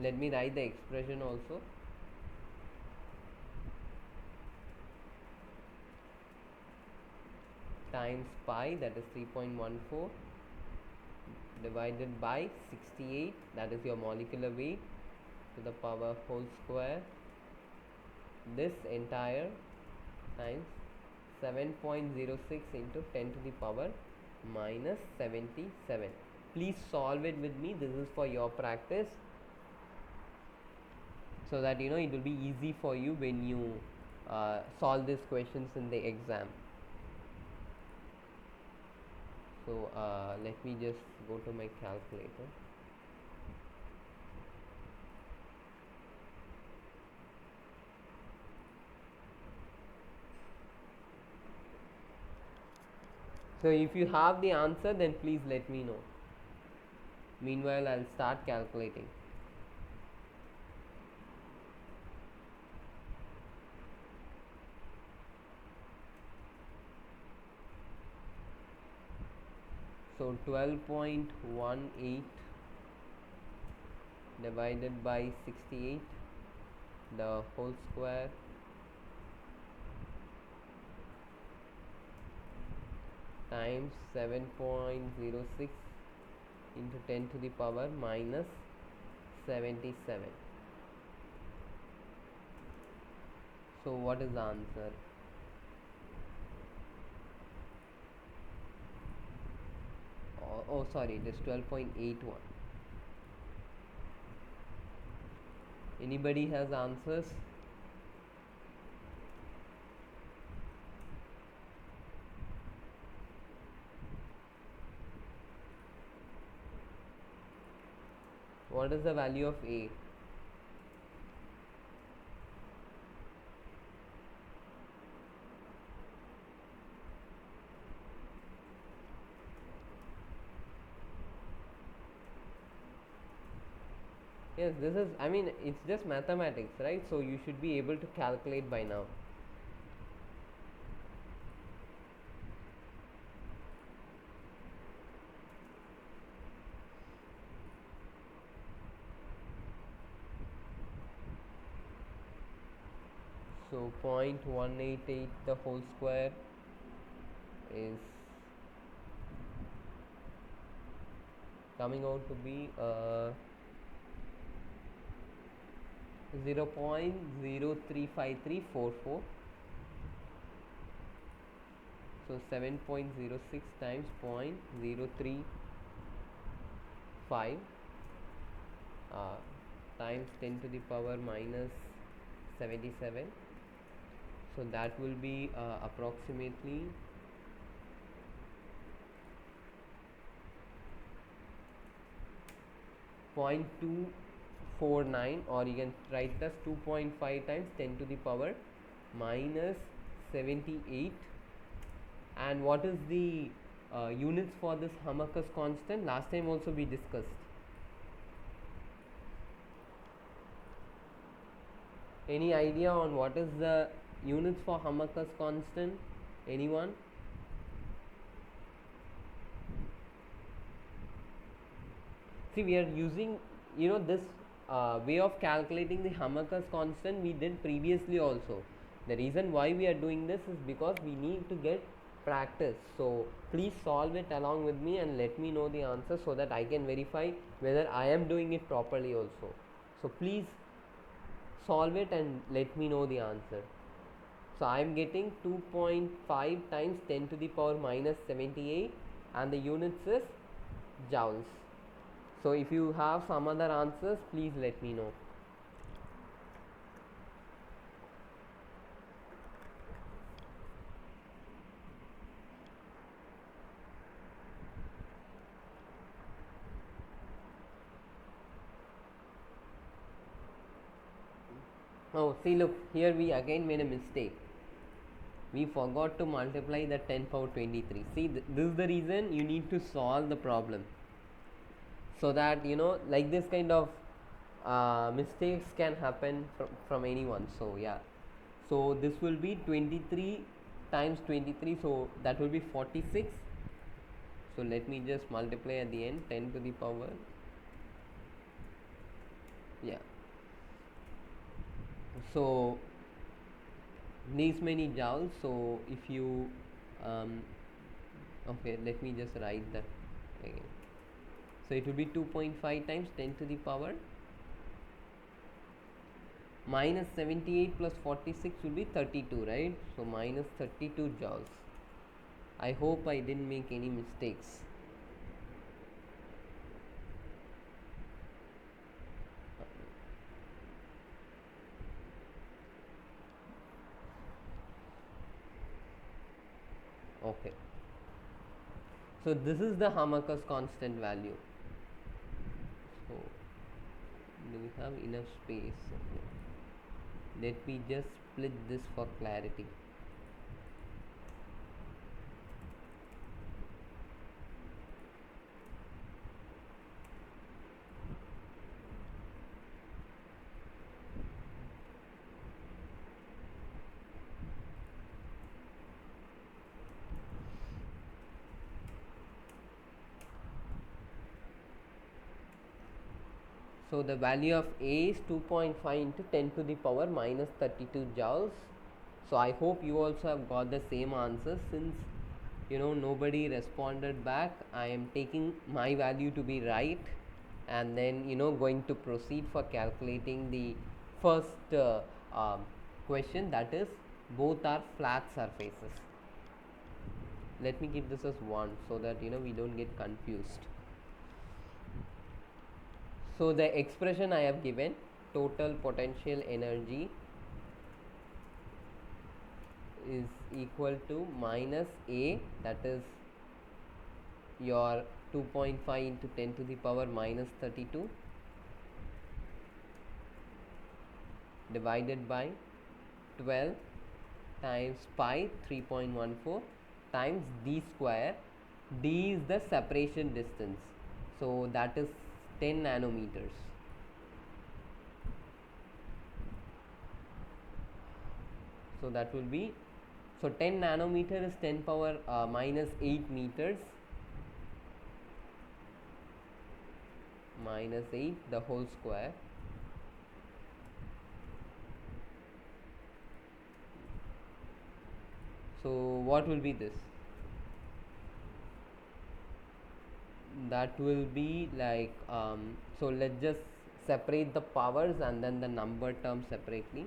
Let me write the expression also. Times pi, that is 3.14, divided by 68, that is your molecular weight, to the power whole square. This entire times 7.06 into 10 to the power minus 77. Please solve it with me. This is for your practice, so that you know it will be easy for you when you solve these questions in the exam. So let me just go to my calculator. So if you have the answer, then please let me know. Meanwhile, I'll start calculating. So 12.18 divided by 68, the whole square, times 7.06 into 10 to the power minus 77. So what is the answer? Oh sorry, it is 12.81. Anybody has answers? what is the value of A? Yes, this is, I mean, it's just mathematics, right? So you should be able to calculate by now. So 0.188 the whole square is coming out to be 0.035344. So 7.06 times 0.035 times 10 to the power minus 77. So that will be approximately 0.249, or you can write as 2.5 times 10 to the power minus 78. And what is the units for this Hamakers constant? Last time also we discussed. Any idea on what is the units for Hamakers constant? Anyone? See, we are using, this way of calculating the Hamakers constant we did previously also. The reason why we are doing this is because we need to get practice. So please solve it along with me and let me know the answer so that I can verify whether I am doing it properly also. So please solve it and let me know the answer. So I am getting 2.5 times 10 to the power minus 78, and the units is joules. So if you have some other answers, please let me know. Oh, see, look, here we again made a mistake. We forgot to multiply the 10 power 23. See, this is the reason you need to solve the problem. So that, like this kind of mistakes can happen from anyone. So, yeah. So, this will be 23 times 23. So, that will be 46. So, let me just multiply at the end 10 to the power. Yeah. So these many joules. So if you okay, let me just write that again. So it will be 2.5 times 10 to the power minus 78 plus 46 will be 32, right? So minus 32 joules. I hope I didn't make any mistakes. Okay. So this is the Hamakers constant value. So do we have enough space? Okay. Let me just split this for clarity. So the value of A is 2.5 into 10 to the power minus 32 joules. So I hope you also have got the same answer. Since nobody responded back, I am taking my value to be right, and then going to proceed for calculating the first question, that is both are flat surfaces. Let me keep this as 1 so that we don't get confused. So the expression I have given, total potential energy is equal to minus A, that is your 2.5 into 10 to the power minus 32, divided by 12 times pi 3.14 times d square. D is the separation distance, so that is 10 nanometers. So that will be, so 10 nanometer is 10 power minus 8 meters, minus 8 the whole square. So what will be this? That will be like, so let's just separate the powers and then the number term separately.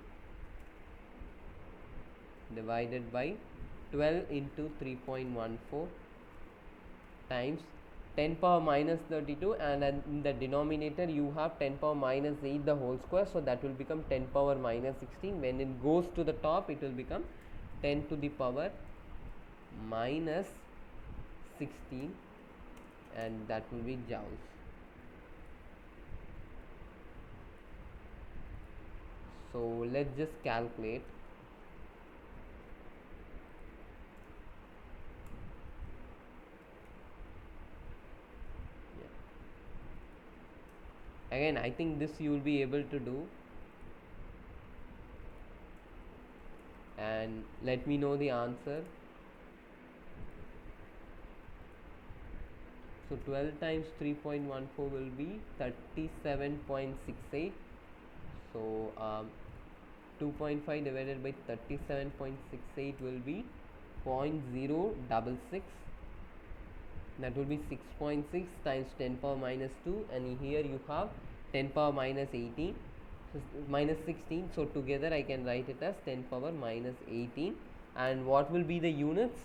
Divided by 12 into 3.14 times 10 power minus 32, and then in the denominator you have 10 power minus 8 the whole square, so that will become 10 power minus 16. When it goes to the top, it will become 10 to the power minus 16, and that will be joules. So let's just calculate. Again, I think this you will be able to do, and let me know the answer. So 12 times 3.14 will be 37.68. So 2.5 divided by 37.68 will be 0.066. That will be 6.6 times 10 power minus 2, and here you have 10 power minus 18, so minus 16. So together I can write it as 10 power minus 18. And what will be the units?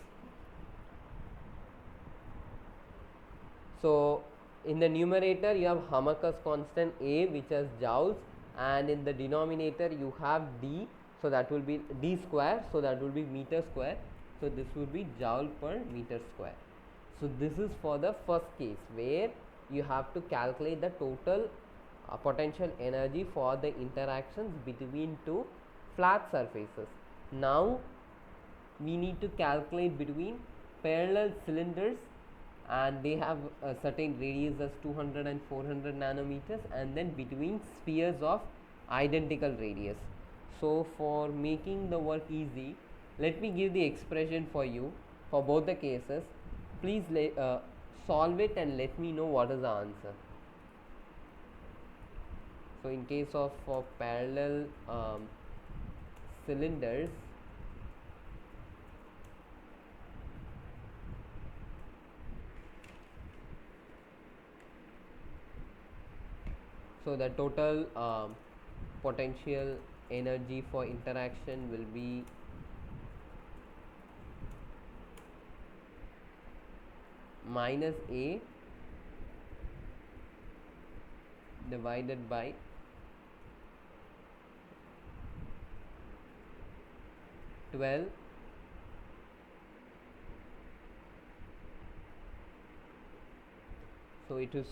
So in the numerator you have Hamakers constant A, which is joules, and in the denominator you have D, so that will be D square, so that will be meter square. So this will be joule per meter square. So this is for the first case where you have to calculate the total potential energy for the interactions between two flat surfaces. Now we need to calculate between parallel cylinders, and they have a certain radius as 200 and 400 nanometers, and then between spheres of identical radius. So for making the work easy, let me give the expression for you for both the cases. Please solve it and let me know what is the answer. So in case of for parallel cylinders, so the total potential energy for interaction will be minus A divided by 12 so it is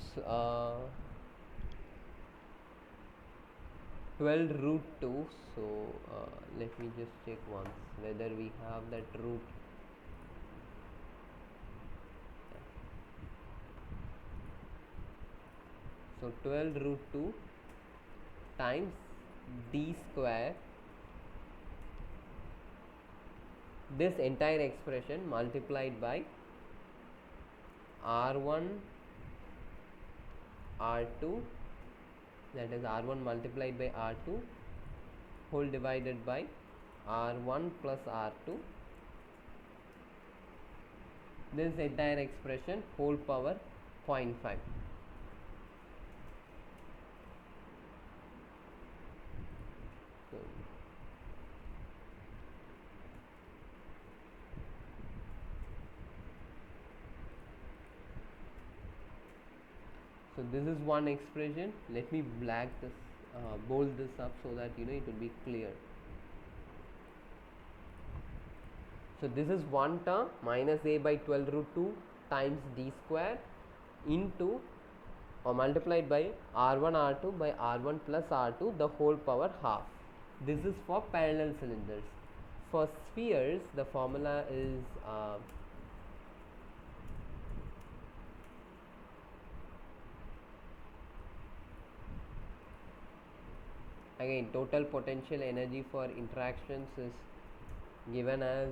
12 root 2. So let me just check once whether we have that root. So 12 root 2 times d square, this entire expression multiplied by r1 r2, that is r1 multiplied by r2 whole divided by r1 plus r2, this entire expression whole power 0.5. So this is one expression. Let me black this, bold this up so that it will be clear. So this is one term, minus A by 12 root 2 times d square into or multiplied by r1 r2 by r1 plus r2 the whole power half. This is for parallel cylinders. For spheres, the formula is again, total potential energy for interactions is given as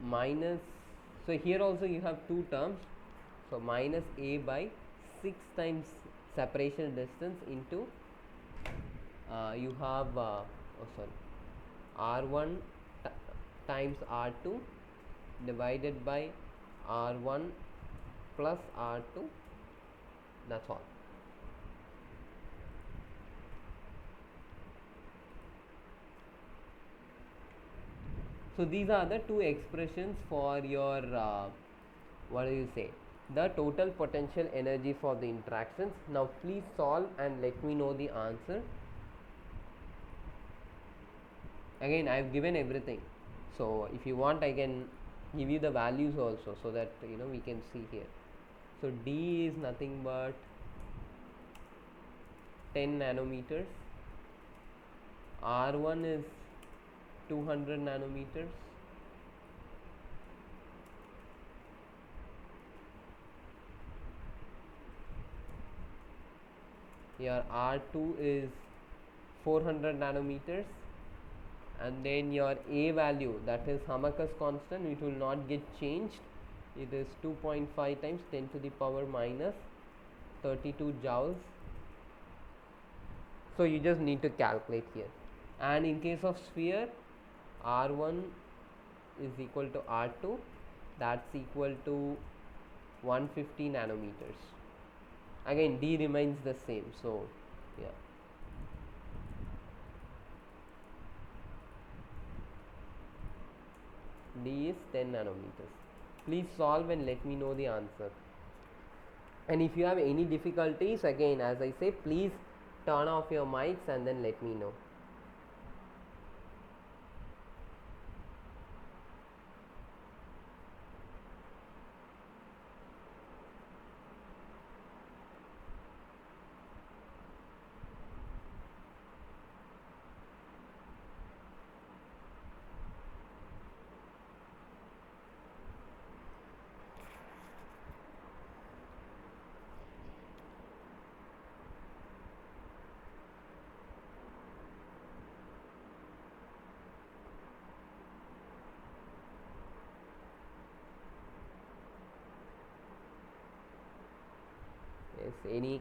minus, so here also you have two terms, so minus a by 6 times separation distance into you have r1 times r2 divided by r1 plus r2, that's all. So these are the two expressions for your what do you say, the total potential energy for the interactions. Now please solve and let me know the answer. Again, I have given everything, so if you want I can give you the values also, so that we can see here. So D is nothing but 10 nanometers, R1 is 200 nanometers, your R2 is 400 nanometers, and then your A value, that is Hamakers constant, it will not get changed, it is 2.5 times 10 to the power minus 32 joules. So you just need to calculate here. And in case of sphere, R1 is equal to R2, that's equal to 150 nanometers. Again, D remains the same, so yeah. D is 10 nanometers. Please solve and let me know the answer. And if you have any difficulties, again as I say, please turn off your mics and then let me know. Yes,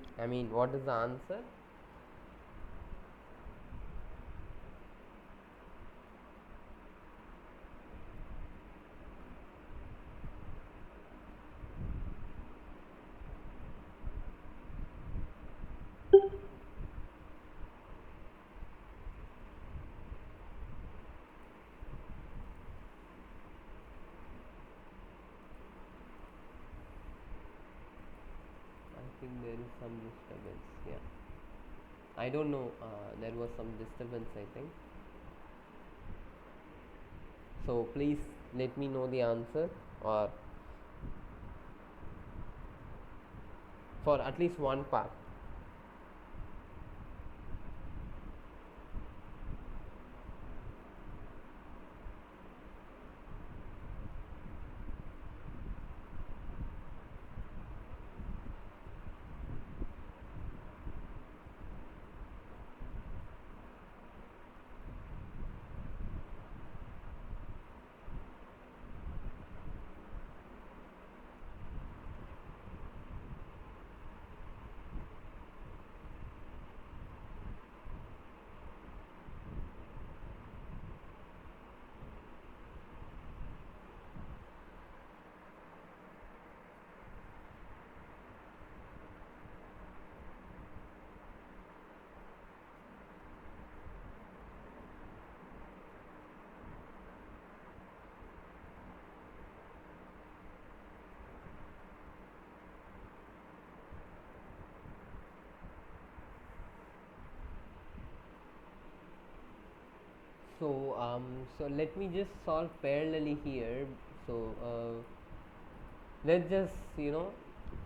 what is the answer? I think there is some disturbance, yeah. I don't know, there was some disturbance, I think. So please let me know the answer, or for at least one part. So let me just solve parallelly here. So let's just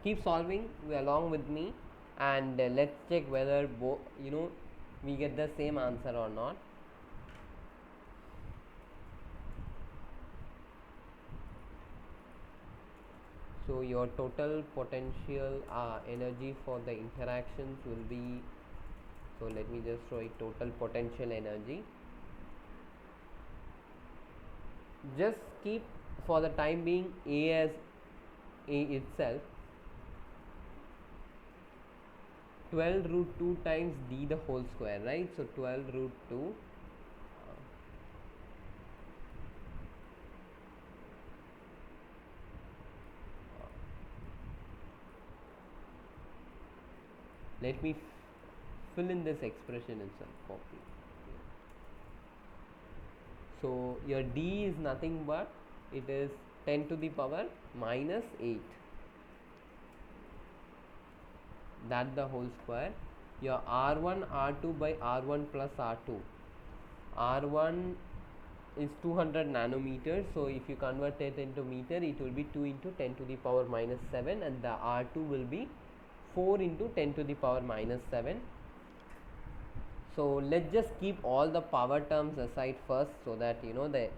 keep solving along with me, and let's check whether we get the same answer or not. So your total potential energy for the interactions will be, so let me just show it, total potential energy. Just keep for the time being A as A itself, 12 root 2 times d the whole square, right? So 12 root 2 let me fill in this expression itself, copy. So your d is nothing but it is 10 to the power minus 8, that the whole square. Your r1 r2 by r1 plus r2, r1 is 200 nanometers, so if you convert it into meter, it will be 2 into 10 to the power minus 7, and the r2 will be 4 into 10 to the power minus 7. So let's just keep all the power terms aside first, so that the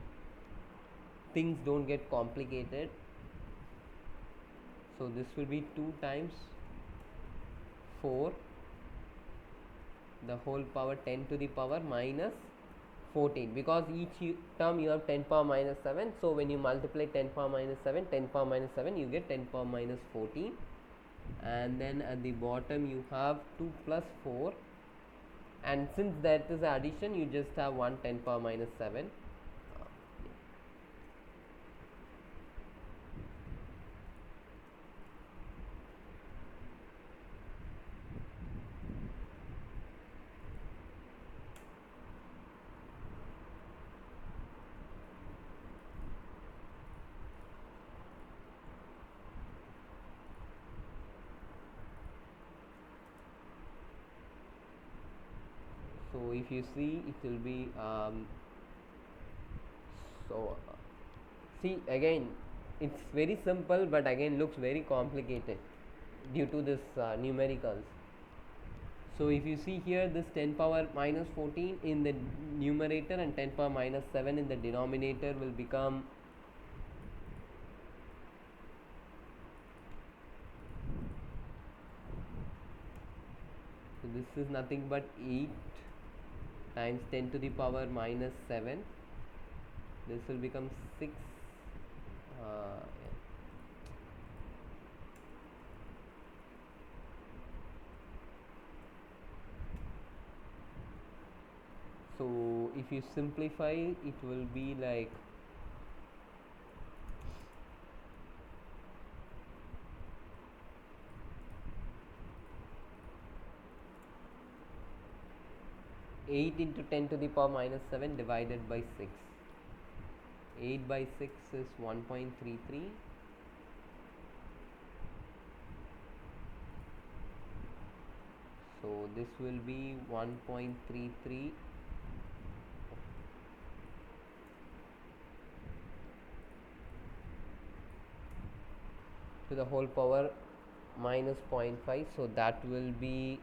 things don't get complicated. So this will be 2 times 4 the whole power 10 to the power minus 14, because each term you have 10 power minus 7, so when you multiply 10 power minus 7, 10 power minus 7, you get 10 power minus 14, and then at the bottom you have 2 plus 4, and since that is addition, you just have 1 10 power minus 7. So if you see, it will be see again, it's very simple, but again looks very complicated due to this numericals. So if you see here, this 10 power minus 14 in the numerator and 10 power minus 7 in the denominator will become, so this is nothing but 8 times 10 to the power minus 7. This will become 6. So if you simplify, it will be like eight into 10 to the power minus 7 divided by 6. 8 by 6 is 1.33. So this will be 1.33 to the whole power minus 0.5. So that will be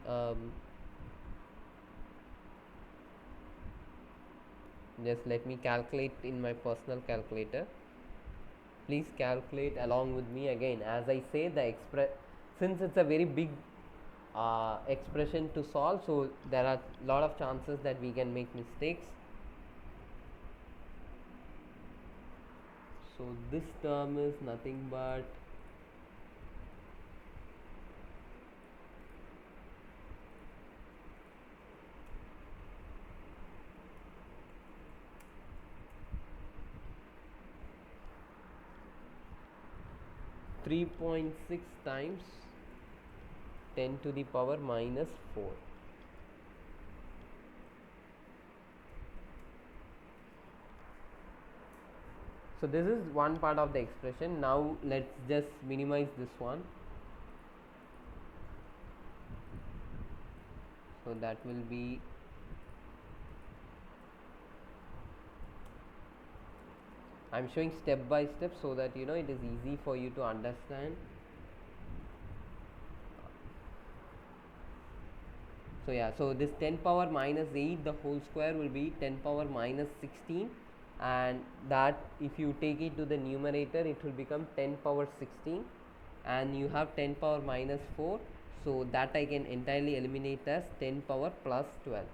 just let me calculate in my personal calculator. Please calculate along with me again. As I say, since it's a very big expression to solve, so there are a lot of chances that we can make mistakes. So this term is nothing but 3.6 times 10 to the power minus 4. So this is one part of the expression. Now let's just minimize this one. So that will be I'm showing step by step so that it is easy for you to understand. So yeah, so this 10 power minus 8 the whole square will be 10 power minus 16, and that if you take it to the numerator it will become 10 power 16, and you have 10 power minus 4, so that I can entirely eliminate as 10 power plus 12.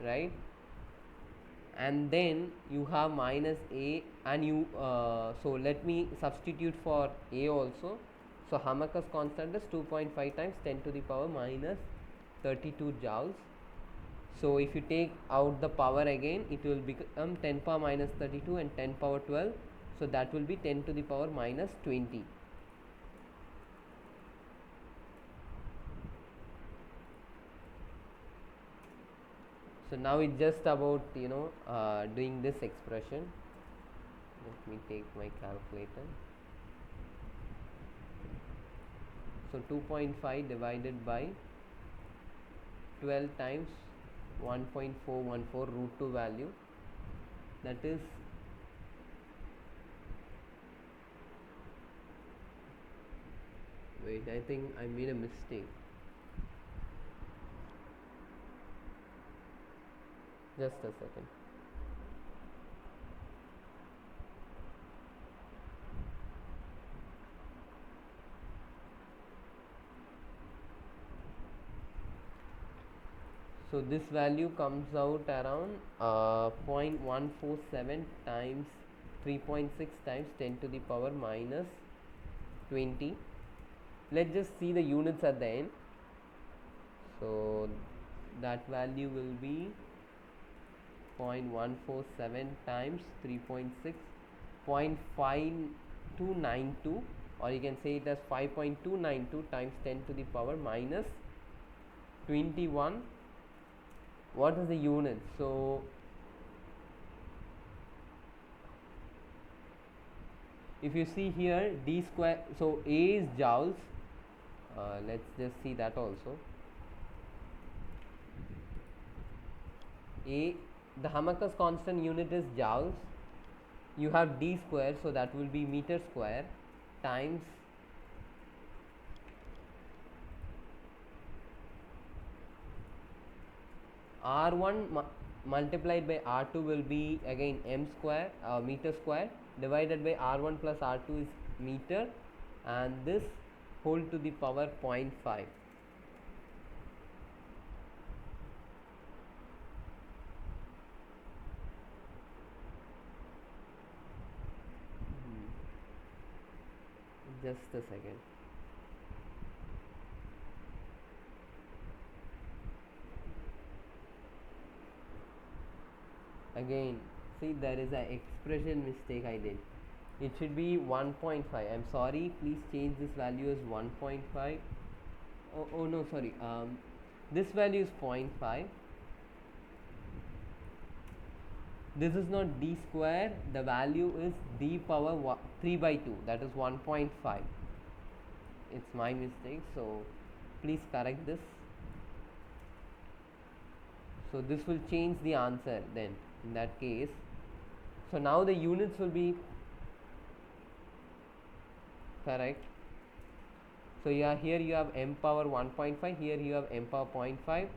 Right, and then you have minus a, and you so let me substitute for a also. So Hamak's constant is 2.5 times 10 to the power minus 32 joules. So if you take out the power again, it will become 10 power minus 32 and 10 power 12, so that will be 10 to the power minus 20. So now it's just about doing this expression. Let me take my calculator. So 2.5 divided by 12 times 1.414 root 2 value, that is wait, I think I made a mistake. Just a second. So this value comes out around 0.147 times 3.6 times 10 to the power minus 20. Let's just see the units at the end. So that value will be 0.147 times 3.6, 0.5292, or you can say it as 5.292 times 10 to the power minus 21. What is the unit? So if you see here d square, so a is joules. Let's just see that also. A, the Hamak's constant unit is joules. You have d square, so that will be meter square times R1 multiplied by R2 will be again m square, meter square, divided by R1 plus R2 is meter, and this whole to the power 0.5. Just a second. Again, see, there is a expression mistake I did. It should be 1.5. I'm sorry, please change this value as 1.5. Oh no, sorry. This value is 0.5. This is not d square, the value is d power 3 by 2, that is 1.5. It's my mistake, so please correct this. So this will change the answer then in that case. So now the units will be correct. So yeah, here you have m power 1.5, here you have m power 0.5,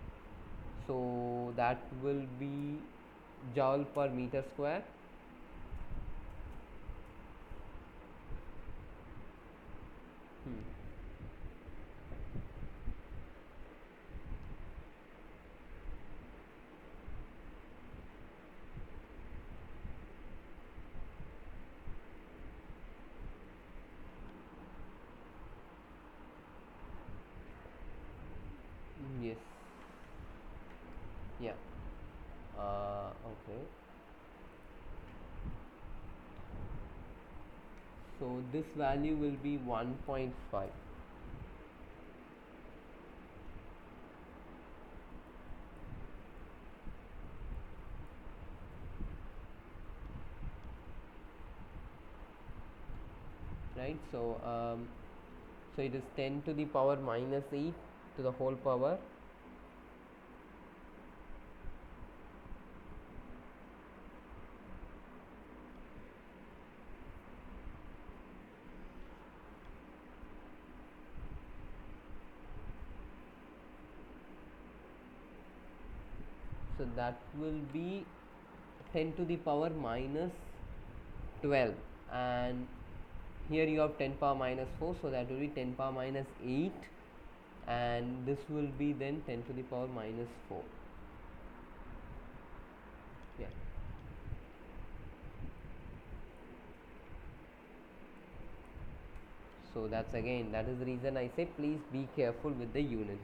so that will be joule per meter square. Yes. Yeah. Okay. So this value will be 1.5. Right. So it is 10 to the power minus 8 to the whole power. So that will be 10 to the power minus 12, and here you have 10 power minus 4, so that will be 10 power minus 8, and this will be then 10 to the power minus 4. Yeah. So that's again, that is the reason I say please be careful with the units.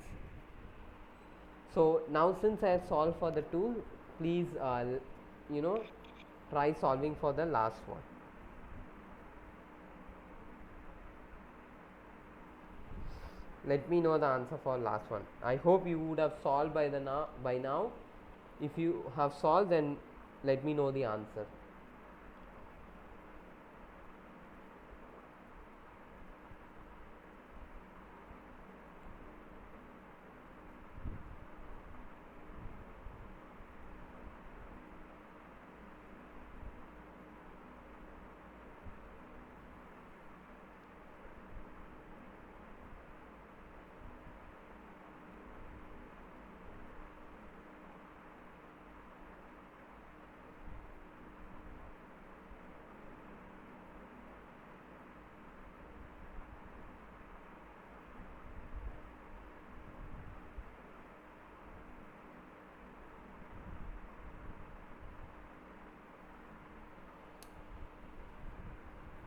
So now since I have solved for the two, please try solving for the last one. Let me know the answer for last one. I hope you would have solved by now. If you have solved, then let me know the answer.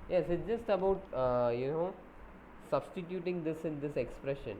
Yes, it's just about substituting this in this expression.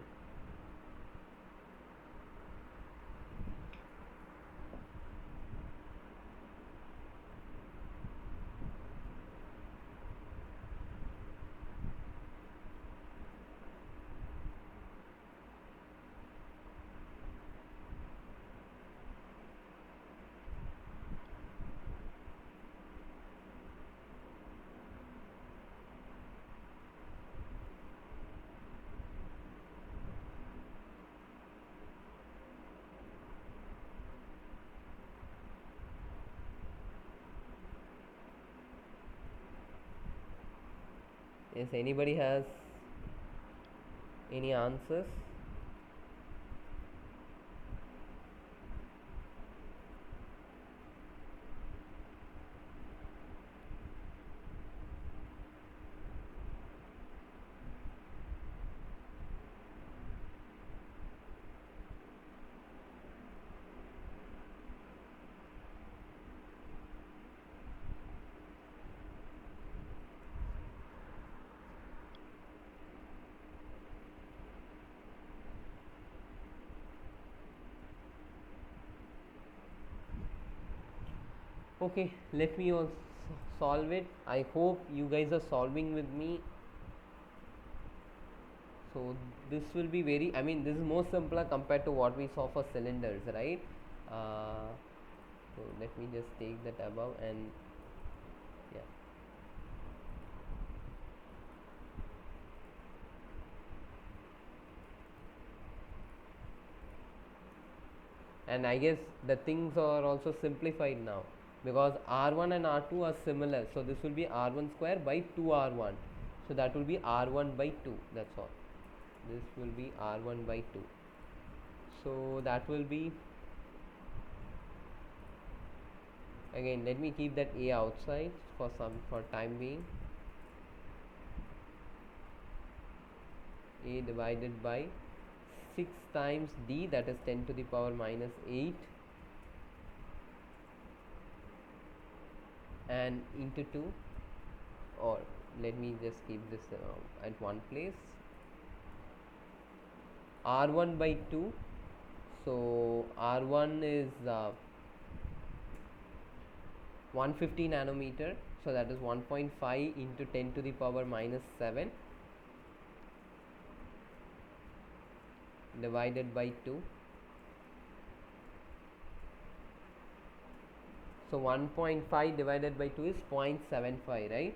Yes, anybody has any answers? Okay, let me also solve it. I hope you guys are solving with me. So this will be very, I mean, this is more simpler compared to what we saw for cylinders, right? So let me just take that above, and yeah. And I guess the things are also simplified now, because R1 and R2 are similar, so this will be R1 square by 2R1, so that will be R1 by 2, that's all. This will be R1 by 2, so that will be, again let me keep that A outside for time being. A divided by 6 times D, that is 10 to the power minus 8, and into 2, or let me just keep this at one place. R1 by 2, so R1 is 150 nanometer, so that is 1.5 into 10 to the power minus 7 divided by 2. So 1.5 divided by 2 is 0.75, right?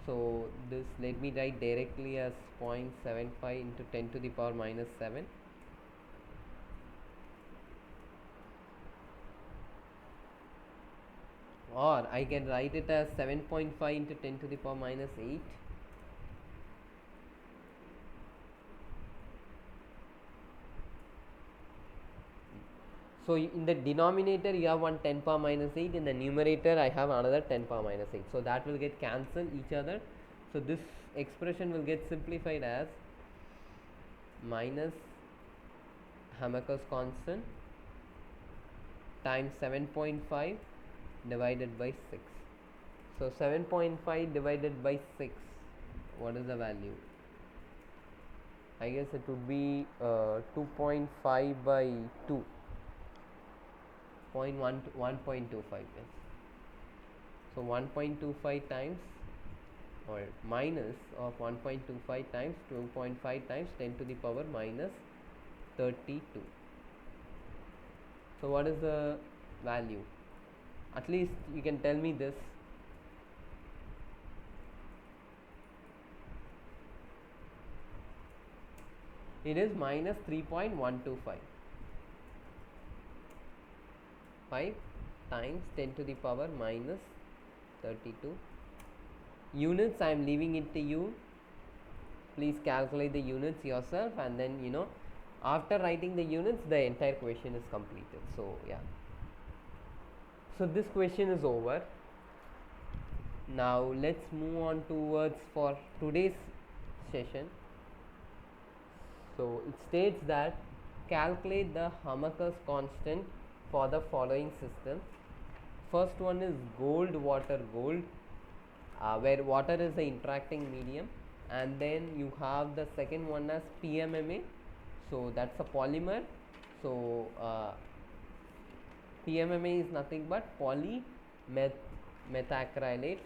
So this, let me write directly as 0.75 into 10 to the power minus 7. Or I can write it as 7.5 into 10 to the power minus 8. So in the denominator you have one 10 power minus 8, in the numerator I have another 10 power minus 8, so that will get cancelled each other. So this expression will get simplified as minus Hamakers constant times 7.5 divided by 6. So 7.5 divided by 6, what is the value? I guess it would be 2.5 by 2, 1.25, yes. So 1.25 times or minus of 1.25 times 2.5 times 10 to the power minus 32. So what is the value? At least you can tell me this. It is minus 3.125. 5 times 10 to the power minus 32. Units I am leaving it to you. Please calculate the units yourself, and then after writing the units the entire question is completed. So yeah, so this question is over. Now let's move on towards for today's session. So it states that calculate the Hamakers constant for the following system. First one is gold, water, gold, where water is the interacting medium, and then you have the second one as PMMA, so that's a polymer. So PMMA is nothing but polymethacrylate.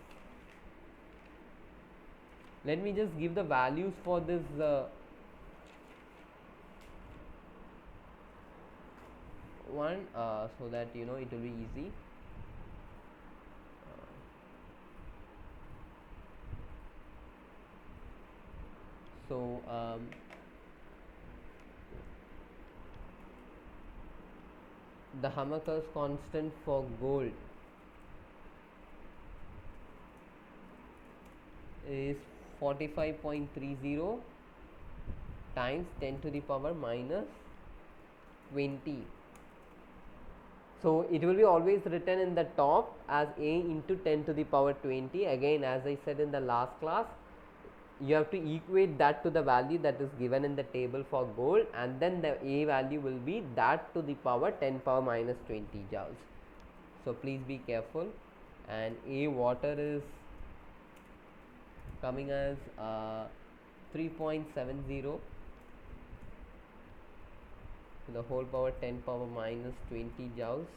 Let me just give the values for this one so that it will be easy. So the Hamakers constant for gold is 45.30 times 10 to the power minus 20. So it will be always written in the top as A into 10 to the power 20. Again, as I said in the last class, you have to equate that to the value that is given in the table for gold, and then the A value will be that to the power 10 power minus 20 joules. So please be careful. And A water is coming as 3.70 to the whole power 10 power minus 20 joules.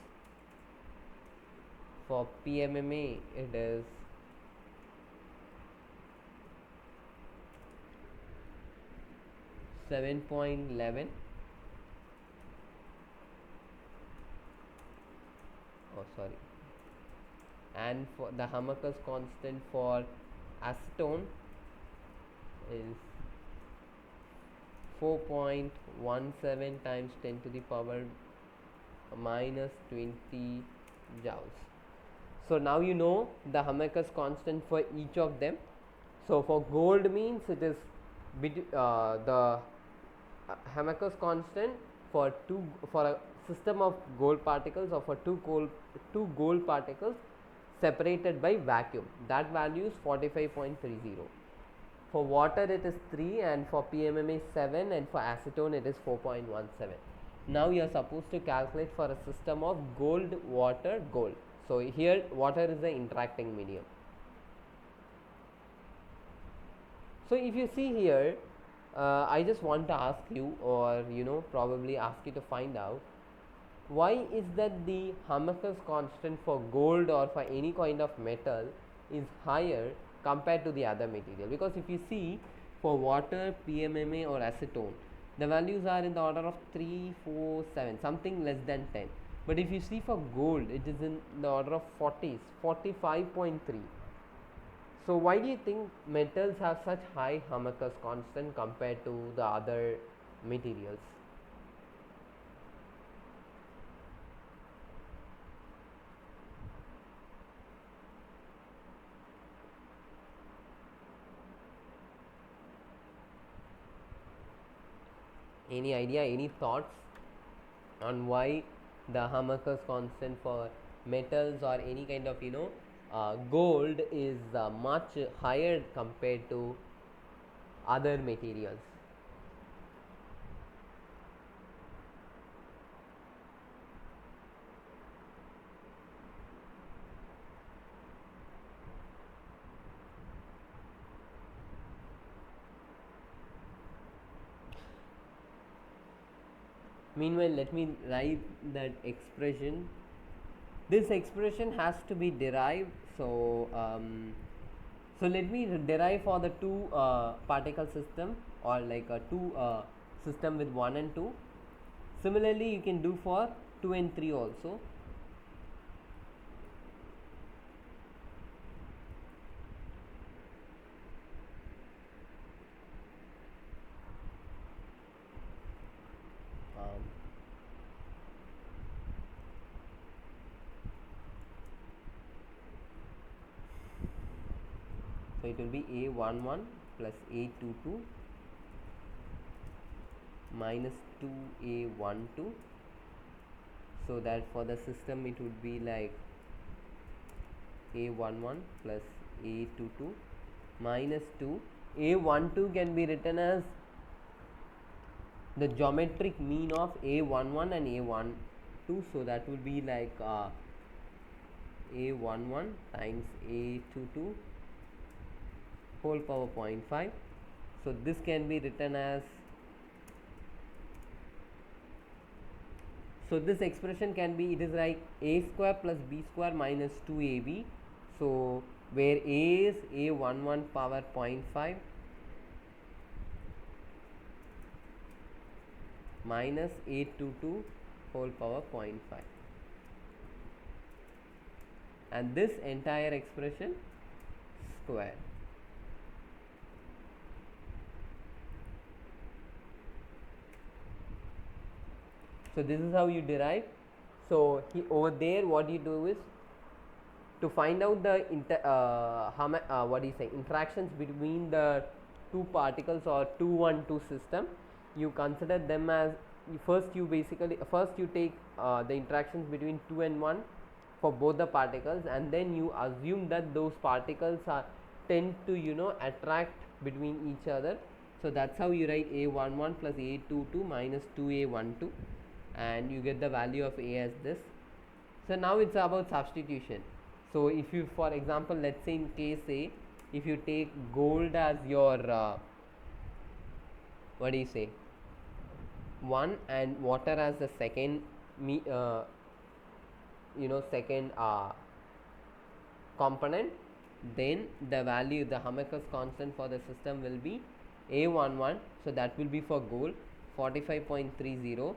For PMMA it is 7.11. Oh sorry. And for the Hamakers constant for acetone is 4.17 times 10 to the power minus 20 joules. So now you know the Hamakers constant for each of them. So for gold means it is the Hamakers constant for a system of gold particles, or for two gold particles separated by vacuum, that value is 45.30. For water it is 3, and for PMMA 7, and for acetone it is 4.17. Now you are supposed to calculate for a system of gold, water, gold. So here water is the interacting medium. So if you see here, I just want to ask you, or probably ask you to find out, why is that the Hamakers constant for gold or for any kind of metal is higher compared to the other material? Because if you see, for water, PMMA or acetone, the values are in the order of 3, 4, 7, something less than 10. But if you see for gold, it is in the order of 40s, 45.3. So why do you think metals have such high Hamakers constant compared to the other materials? Any idea, any thoughts on why the Hamakers constant for metals or any kind of gold is much higher compared to other materials. Meanwhile, let me write that expression. This expression has to be derived. So let me derive for the two particle system, or like a two system with 1 and 2. Similarly, you can do for 2 and 3 also. So it will be A11 plus A22 minus 2A12. So that for the system it would be like A11 plus A22 minus 2. A12 can be written as the geometric mean of A11 and A12. So that will be like A11 times A22 whole power 0.5. So this can be written as, so this expression can be, it is like a square plus b square minus 2ab. So where a is A11 power 0.5 minus A22 whole power 0.5, and this entire expression square. So this is how you derive. So over there, what you do is, to find out the interactions between the two particles or 2-1-2 system, you consider them as, first you take the interactions between 2 and 1 for both the particles, and then you assume that those particles tend to attract between each other. So that's how you write A11 plus A22 minus 2A12, and you get the value of A as this. So now it's about substitution. So if you, for example, let's say in case A, if you take gold as your one, and water as the second second component, then the value, the Hamakers constant for the system will be A11. So that will be for gold 45.30.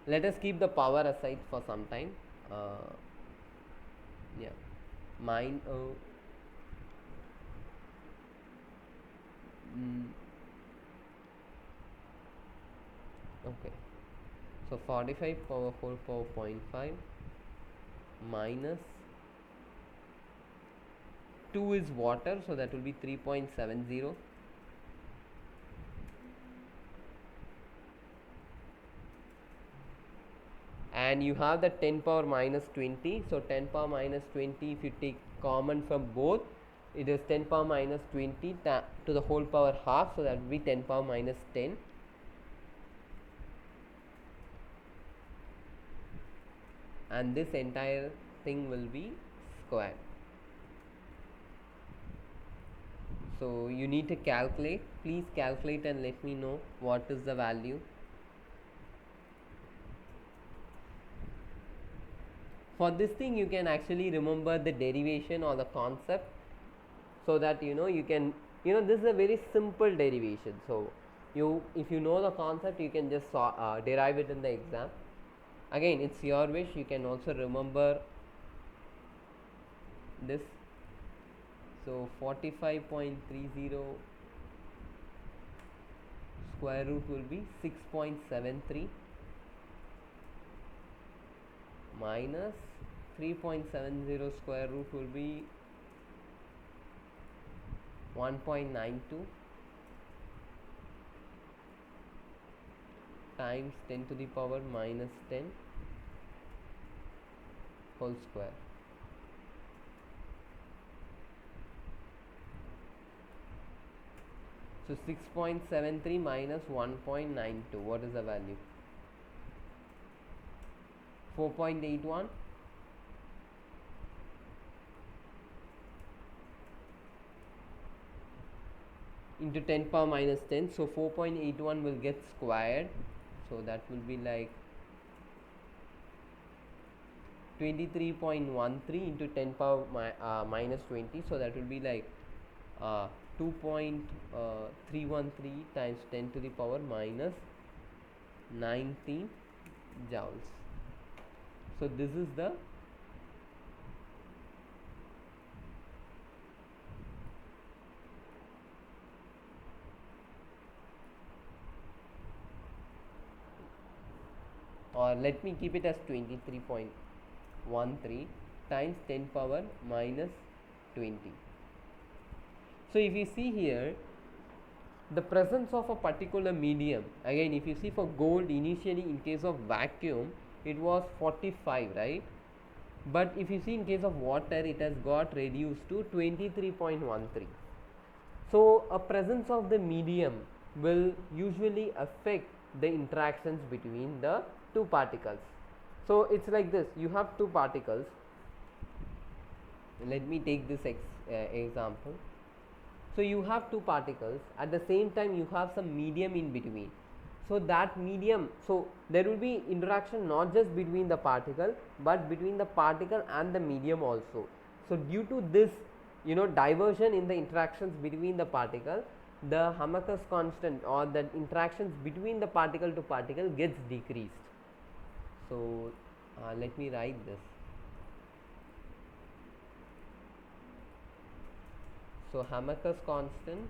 Let us keep the power aside for some time. Okay, so 45 power whole power 0.5 minus 2 is water, so that will be 3.70. And you have the 10 power minus 20. So 10 power minus 20, if you take common from both, it is 10 power minus 20 to the whole power half. So that will be 10 power minus 10. And this entire thing will be square. So you need to calculate. Please calculate and let me know what is the value. For this thing, you can actually remember the derivation or the concept, so that you can, this is a very simple derivation. So if you know the concept, you can just derive it in the exam. Again, it's your wish. You can also remember this. So 45.30 square root will be 6.73 minus 3.70 square root will be 1.92 times 10 to the power minus 10 whole square. So 6.73 minus 1.92, what is the value? 4.81. Into 10 power minus 10, so 4.81 will get squared, so that will be like 23.13 into 10 power minus 20, so that will be like 2.313 times 10 to the power minus 19 joules. So this is the or let me keep it as 23.13 times 10 power minus 20. So if you see here, the presence of a particular medium, again if you see for gold, initially in case of vacuum it was 45, right? But if you see in case of water, it has got reduced to 23.13. So a presence of the medium will usually affect the interactions between the two particles. So it's like this, you have two particles. Let me take this example. So you have two particles, at the same time you have some medium in between. So that medium, so there will be interaction not just between the particle but between the particle and the medium also. So due to this, diversion in the interactions between the particle, the Hamakers constant or the interactions between the particle to particle gets decreased. So let me write this. So Hamakers constant,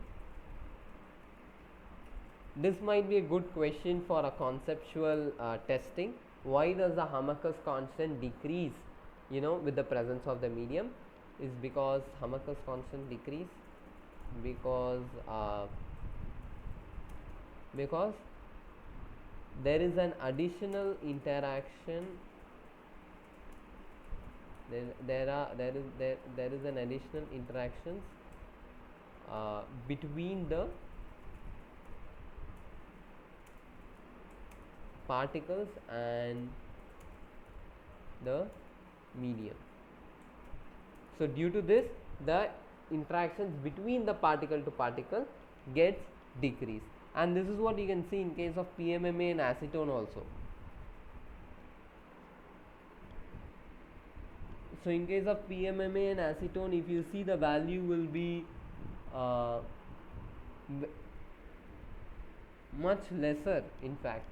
this might be a good question for a conceptual testing. Why does the Hamakers constant decrease with the presence of the medium? Is because Hamakers constant decrease because there is an additional interaction. There is an additional interactions between the particles and the medium. So due to this, the interactions between the particle to particle gets decreased, and this is what you can see in case of PMMA and acetone also. So in case of PMMA and acetone, if you see, the value will be much lesser. In fact,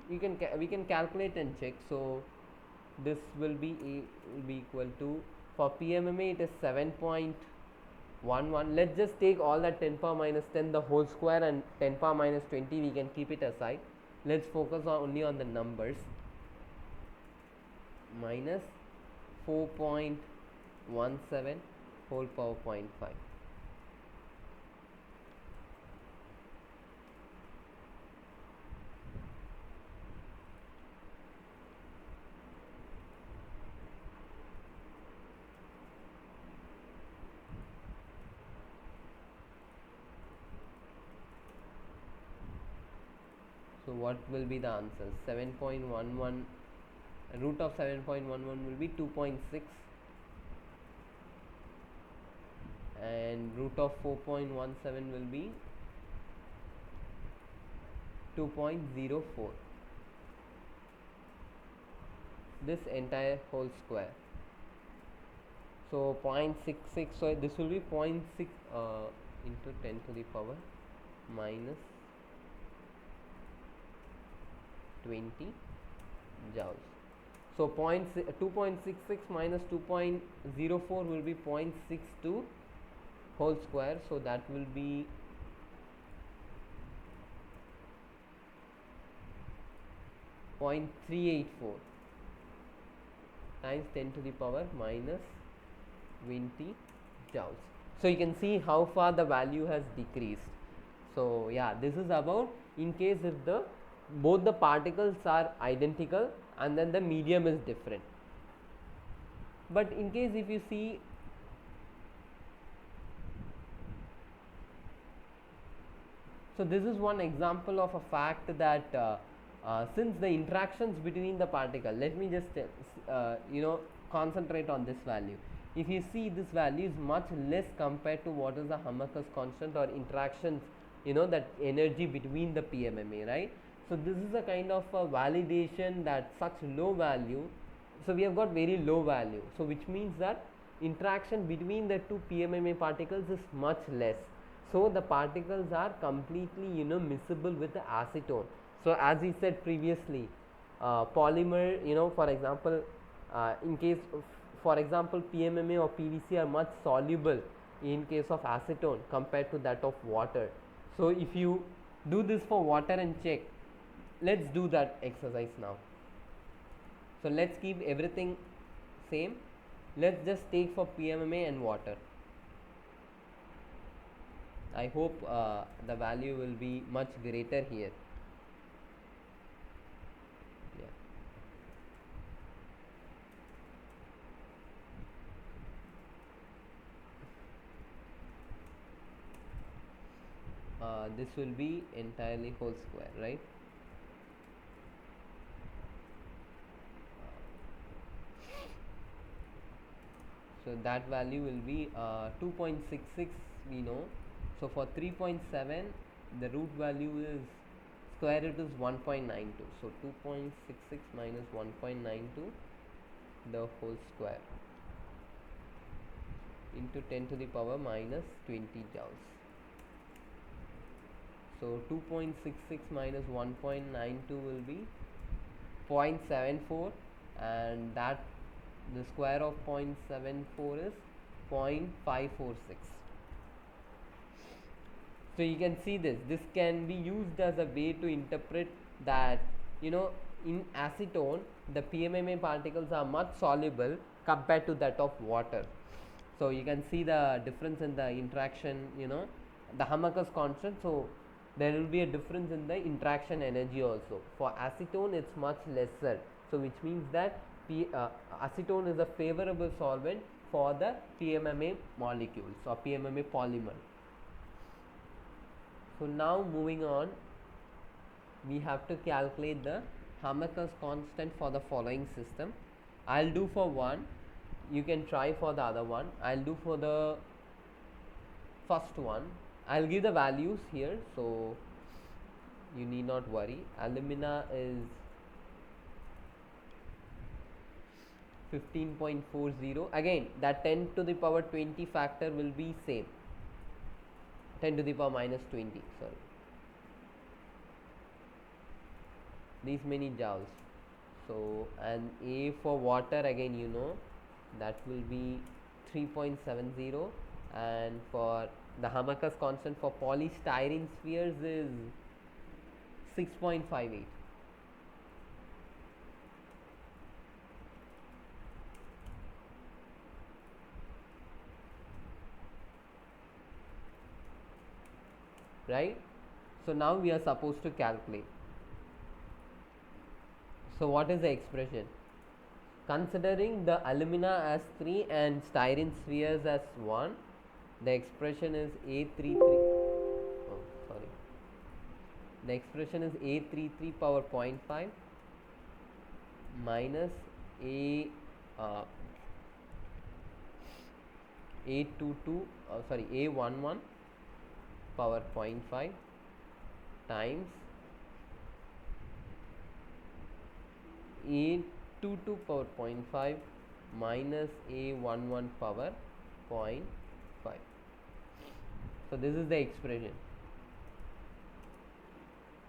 we can calculate and check. So this will be equal to, for PMMA it is 7.11. Let's just take all that 10 power minus 10 the whole square and 10 power minus 20, we can keep it aside. Let's focus only on the numbers. Minus 4.17 whole power 0.5. So what will be the answer? 7.11, root of 7.11 will be 2.6, and root of 4.17 will be 2.04. This entire whole square. So 0.66, so this will be 0.6 into 10 to the power minus 20 joules. So 2.66 minus 2.04 will be 0.62 whole square, so that will be 0.384 times 10 to the power minus 20 joules. So you can see how far the value has decreased. So yeah, this is about in case if both the particles are identical and then the medium is different. But in case if you see, so this is one example of a fact that since the interactions between the particle, let me just concentrate on this value. If you see, this value is much less compared to what is the Hamakers constant or interactions, that energy between the PMMA, right? So this is a kind of a validation that such low value, so we have got very low value, so which means that interaction between the two PMMA particles is much less. So the particles are completely miscible with the acetone. So as we said previously, polymer, for example, in case of, for example, PMMA or PVC are much soluble in case of acetone compared to that of water. So if you do this for water and check, let's do that exercise now. So let's keep everything same. Let's just take for PMMA and water. I hope the value will be much greater here. This will be entirely whole square, right? So that value will be 2.66, we know. So for 3.7, the root value is, square root is 1.92. So 2.66 minus 1.92, the whole square, into 10 to the power minus 20 joules. So 2.66 minus 1.92 will be 0.74, and that the square of 0.74 is 0.546. So you can see this can be used as a way to interpret that in acetone the PMMA particles are much soluble compared to that of water. So you can see the difference in the interaction, the Hamakers constant. So there will be a difference in the interaction energy also. For acetone it's much lesser, so which means that acetone is a favorable solvent for the PMMA molecules or PMMA polymer. So now moving on, we have to calculate the Hamakers constant for the following system. I'll do for one, you can try for the other one. I'll do for the first one. I'll give the values here, so you need not worry. Alumina is 15.40. Again, that 10 to the power 20 factor will be same, 10 to the power minus 20, sorry, these many joules. So and A for water, again that will be 3.70, and for the Hamakers constant for polystyrene spheres is 6.58. Right? So now we are supposed to calculate. So what is the expression? Considering the alumina as 3 and styrene spheres as 1, the expression is A33. Oh, sorry. The expression is A33 power 0.5 minus A11 power 0.5 times A22 power 0.5 minus A11 power 0.5. So this is the expression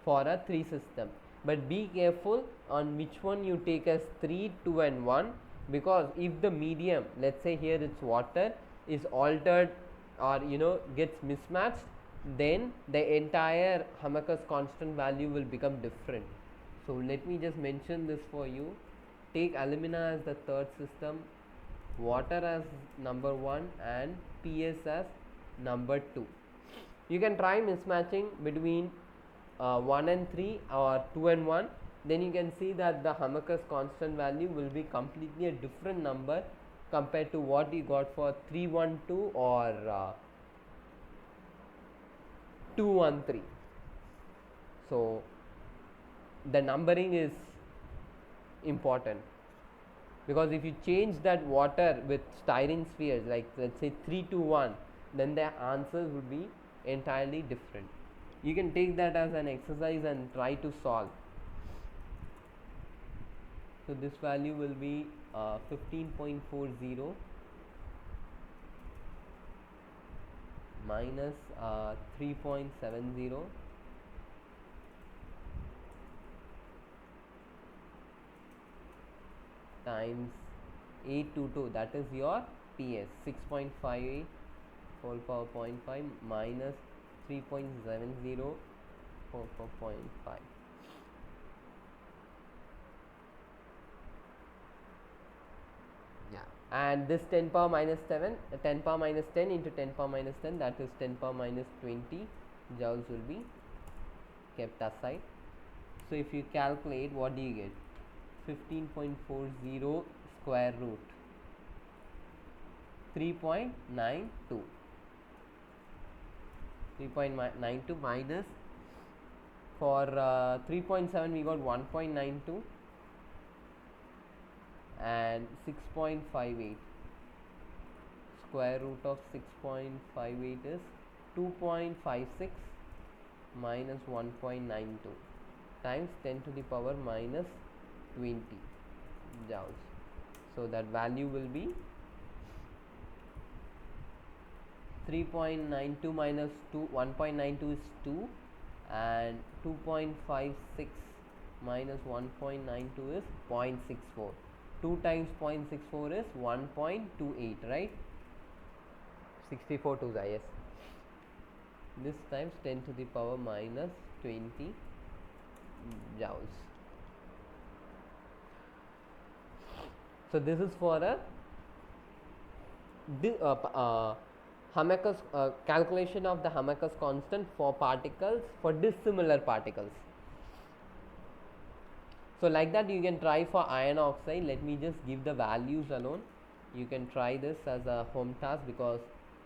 for a 3 system. But be careful on which one you take as 3, 2 and 1, because if the medium, let's say here it's water, is altered or gets mismatched, then the entire Hamakers constant value will become different. So let me just mention this for you. Take alumina as the third system, water as number 1 and PS as number 2. You can try mismatching between 1 and 3 or 2 and 1, then you can see that the Hamakers constant value will be completely a different number compared to what you got for 312 or 213. So the numbering is important, because if you change that water with styrene spheres, like let's say 3 to 1, then the answers would be entirely different. You can take that as an exercise and try to solve. So this value will be 15.40 minus 3.70 times 822, that is your PS, 6.58 whole power 0.5 minus 3.70 whole power 0.5. Yeah, and this 10 power minus 7, 10 power minus 10 into 10 power minus 10, that is 10 power minus 20 joules will be kept aside. So if you calculate, what do you get? 15.40 square root 3.92 minus, for 3.7 we got 1.92 and 6.58. Square root of 6.58 is 2.56 minus 1.92 times 10 to the power minus 20 joules. So that value will be 3.92 minus 2, 1.92 is 2, and 2.56 minus 1.92 is 0.64. 2 times 0.64 is 1.28, right? 64 to the, yes. This times 10 to the power minus 20 joules. So this is for a Hamakers calculation of the Hamakers constant for particles, for dissimilar particles. So like that you can try for iron oxide. Let me just give the values alone. You can try this as a home task, because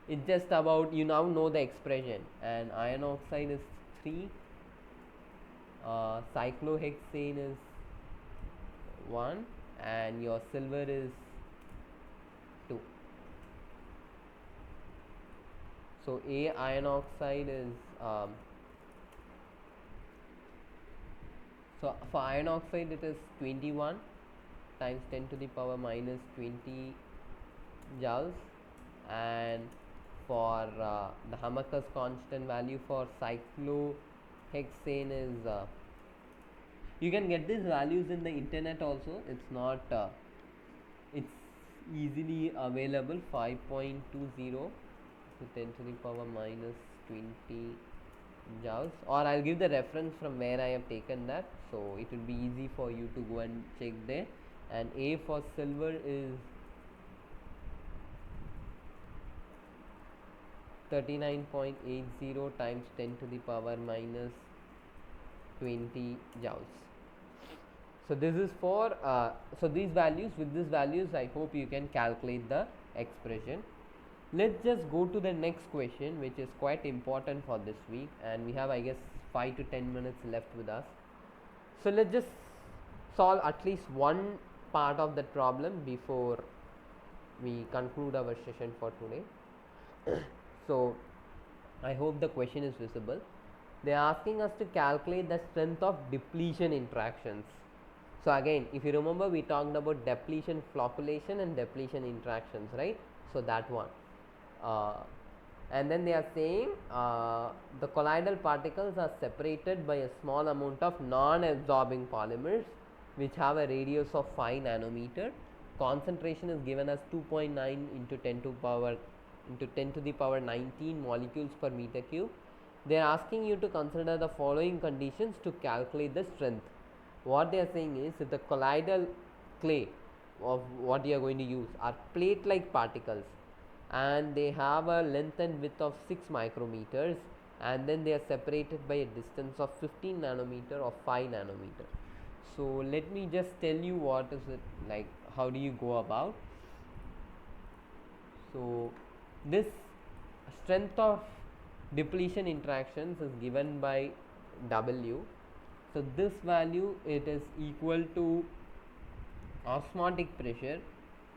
it's just about, you now know the expression, and iron oxide is 3, cyclohexane is 1, and your silver is 2. So A iron oxide is so for iron oxide it is 21 times 10 to the power minus 20 joules, and for the Hamakers constant value for cyclohexane is you can get these values in the internet also. It's not it's easily available. 5.20 to 10 to the power minus 20 joules, or I'll give the reference from where I have taken that, so it will be easy for you to go and check there. And A for silver is 39.80 times 10 to the power minus 20 joules. So this is for so these values, with these values I hope you can calculate the expression. Let's just go to the next question, which is quite important for this week, and we have, I guess, 5 to 10 minutes left with us. So let's just solve at least one part of that problem before we conclude our session for today. So I hope the question is visible. They are asking us to calculate the strength of depletion interactions. So again, if you remember, we talked about depletion flocculation and depletion interactions, right? So that one. And then they are saying the colloidal particles are separated by a small amount of non-absorbing polymers which have a radius of 5 nanometer. Concentration is given as 2.9 into 10 to the power 19 molecules per meter cube. They are asking you to consider the following conditions to calculate the strength. What they are saying is, if the colloidal clay of what you are going to use are plate-like particles, and they have a length and width of 6 micrometers, and then they are separated by a distance of 15 nanometer or 5 nanometer. So let me just tell you what is it like, how do you go about. So this strength of depletion interactions is given by W. So this value, it is equal to osmotic pressure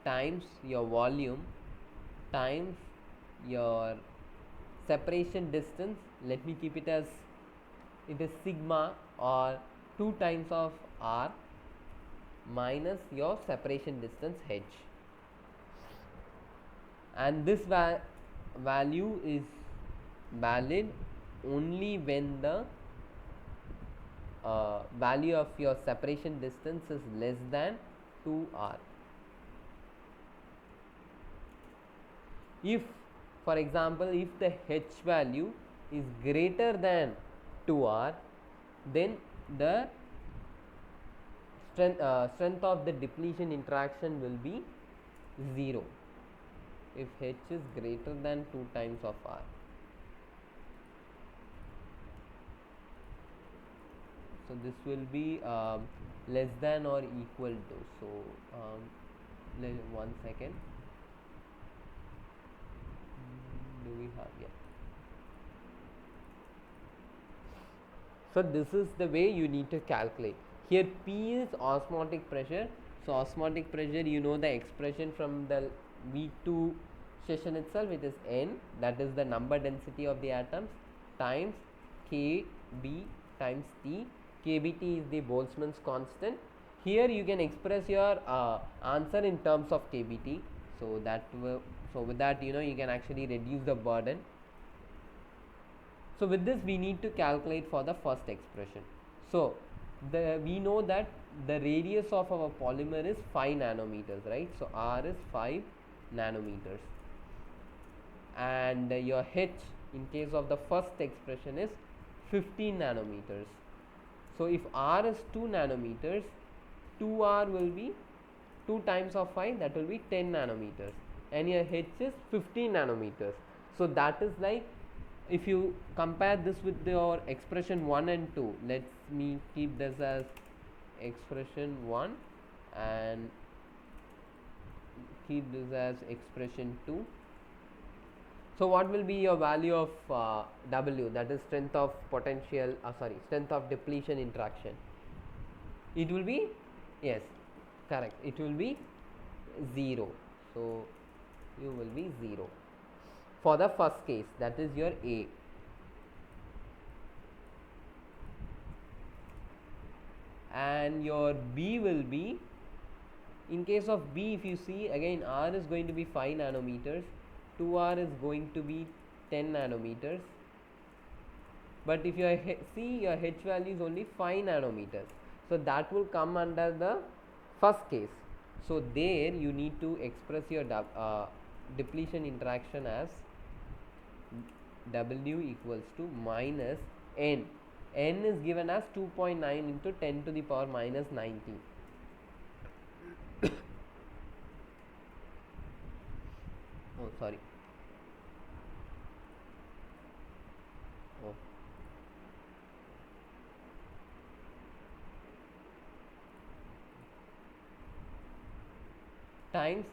times your volume times your separation distance. Let me keep it as, it is sigma, or 2 times of R minus your separation distance H. And this value is valid only when the value of your separation distance is less than 2R. If, for example, if the H value is greater than 2R, then the strength of the depletion interaction will be 0 if H is greater than 2 times of R. So this will be less than or equal to. So 1 second. Do we have, yeah. So this is the way you need to calculate. Here P is osmotic pressure. So osmotic pressure, you know the expression from the week 2 session itself, it is N, that is the number density of the atoms, times Kb times T. Kbt is the Boltzmann's constant. Here you can express your answer in terms of Kbt. So with that, you know, you can actually reduce the burden. So with this we need to calculate for the first expression. So we know that the radius of our polymer is 5 nanometers, right? So R is 5 nanometers, and your H in case of the first expression is 15 nanometers. So if R is 2 nanometers, 2R will be 2 times of 5, that will be 10 nanometers, and your H is 15 nanometers. So that is like, if you compare this with your expression 1 and 2, let me keep this as expression 1 and keep this as expression 2. So what will be your value of W, that is strength of strength of depletion interaction? It will be, yes, correct, it will be 0. So you will be 0 for the first case, that is your A. And your B will be, in case of B, if you see again, R is going to be 5 nanometers, 2R is going to be 10 nanometers, but if you see your H value is only 5 nanometers, so that will come under the first case. So there you need to express your depletion interaction as W equals to minus N. N is given as 2.9 into 10 to the power minus 19. Oh, sorry. Oh. Times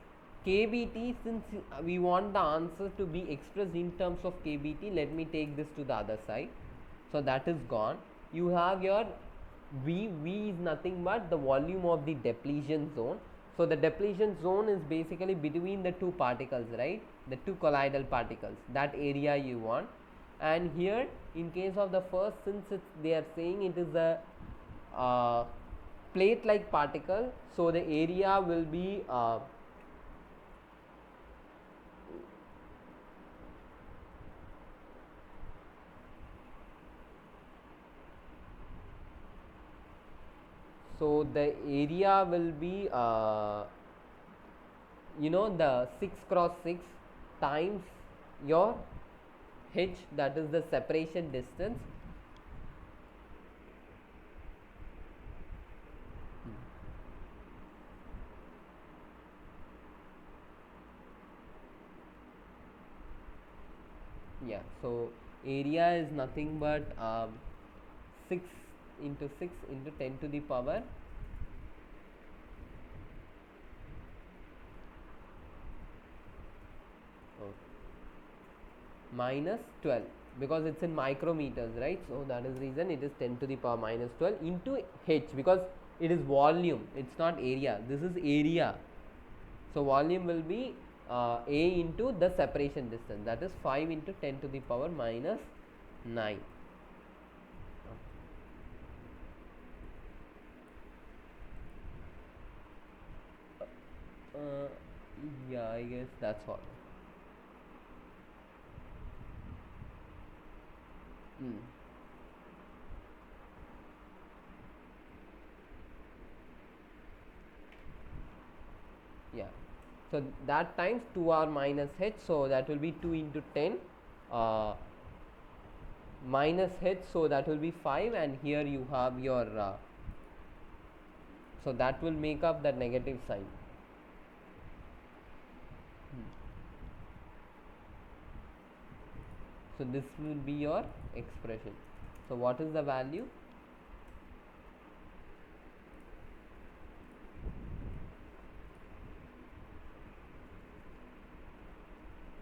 KBT, since we want the answer to be expressed in terms of KBT, let me take this to the other side. So that is gone. You have your V. V is nothing but the volume of the depletion zone. So the depletion zone is basically between the two particles, right? The two colloidal particles, that area you want. And here in case of the first, since they are saying it is a plate like particle, so the area will be so the area will be you know, the 6 cross 6 times your H, that is the separation distance. Yeah, so area is nothing but 6 into 6 into 10 to the power minus 12 because it's in micrometers, right? So that is the reason it is 10 to the power minus 12 into h, because it is volume, it's not area. This is area, so volume will be a into the separation distance, that is 5 into 10 to the power minus 9. Yeah, I guess that's all. Mm. Yeah, so that times 2r minus h, so that will be 2 into 10 uh, minus h, so that will be 5, and here you have your so that will make up that negative sign. So this will be your expression. So what is the value?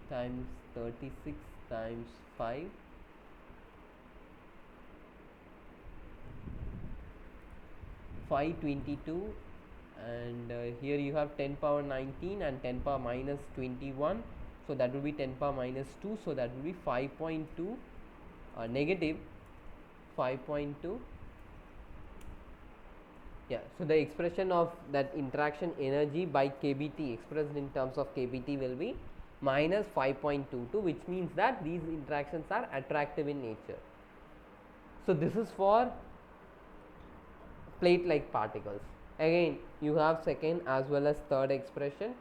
Times 36 times 5, 522, and here you have 10 power 19 and 10 power minus 21, so that will be 10 power minus 2, so that will be 5.2 negative 5.2. Yeah, so the expression of that interaction energy by kBt expressed in terms of kBt will be minus 5.22, which means that these interactions are attractive in nature. So this is for plate like particles. Again, you have second as well as third expression.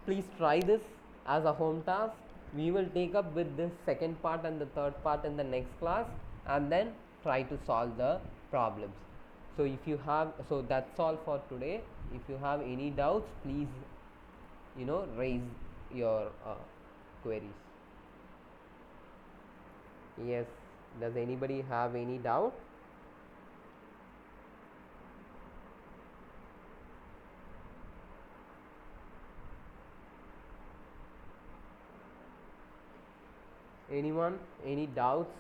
Please try this as a home task. We will take up with this second part and the third part in the next class, and then try to solve the problems. So if you have, so that's all for today. If you have any doubts, please raise your queries. Yes, does anybody have any doubt? Anyone, any doubts?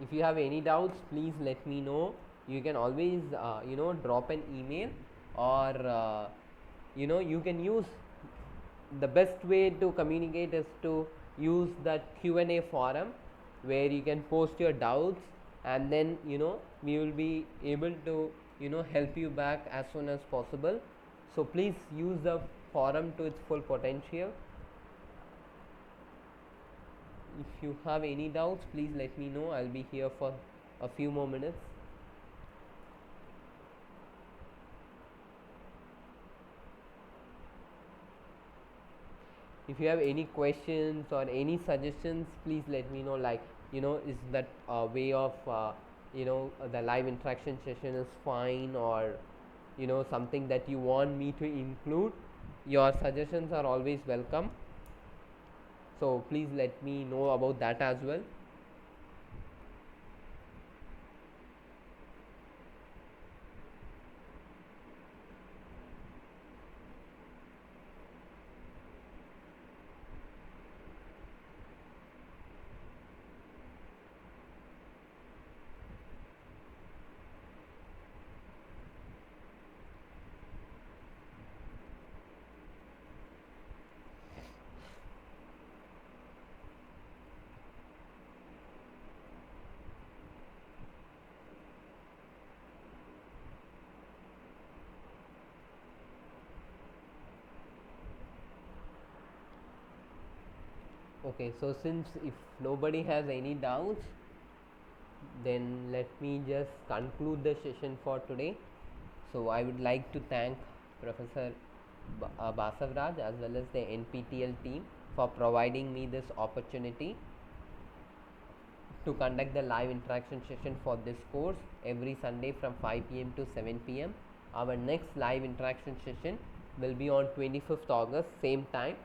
If you have any doubts, please let me know. You can always drop an email, or you can use, the best way to communicate is to use that Q&A forum, where you can post your doubts, and then we will be able to help you back as soon as possible. So please use the forum to its full potential. If you have any doubts, please let me know. I'll be here for a few more minutes. If you have any questions or any suggestions, please let me know. Like, is that way of the live interaction session is fine, or something that you want me to include? Your suggestions are always welcome, so please let me know about that as well. Okay, so since if nobody has any doubts, then let me just conclude the session for today. So I would like to thank Professor Basavraj as well as the NPTEL team for providing me this opportunity to conduct the live interaction session for this course every Sunday from 5 p.m. to 7 p.m. Our next live interaction session will be on 25th August, same time.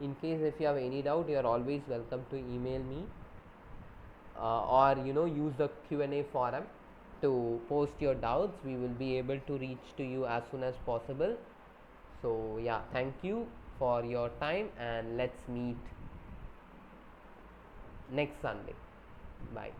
In case if you have any doubt, you are always welcome to email me. or use the Q&A forum to post your doubts. We will be able to reach to you as soon as possible. So yeah, thank you for your time, and let's meet next Sunday. Bye.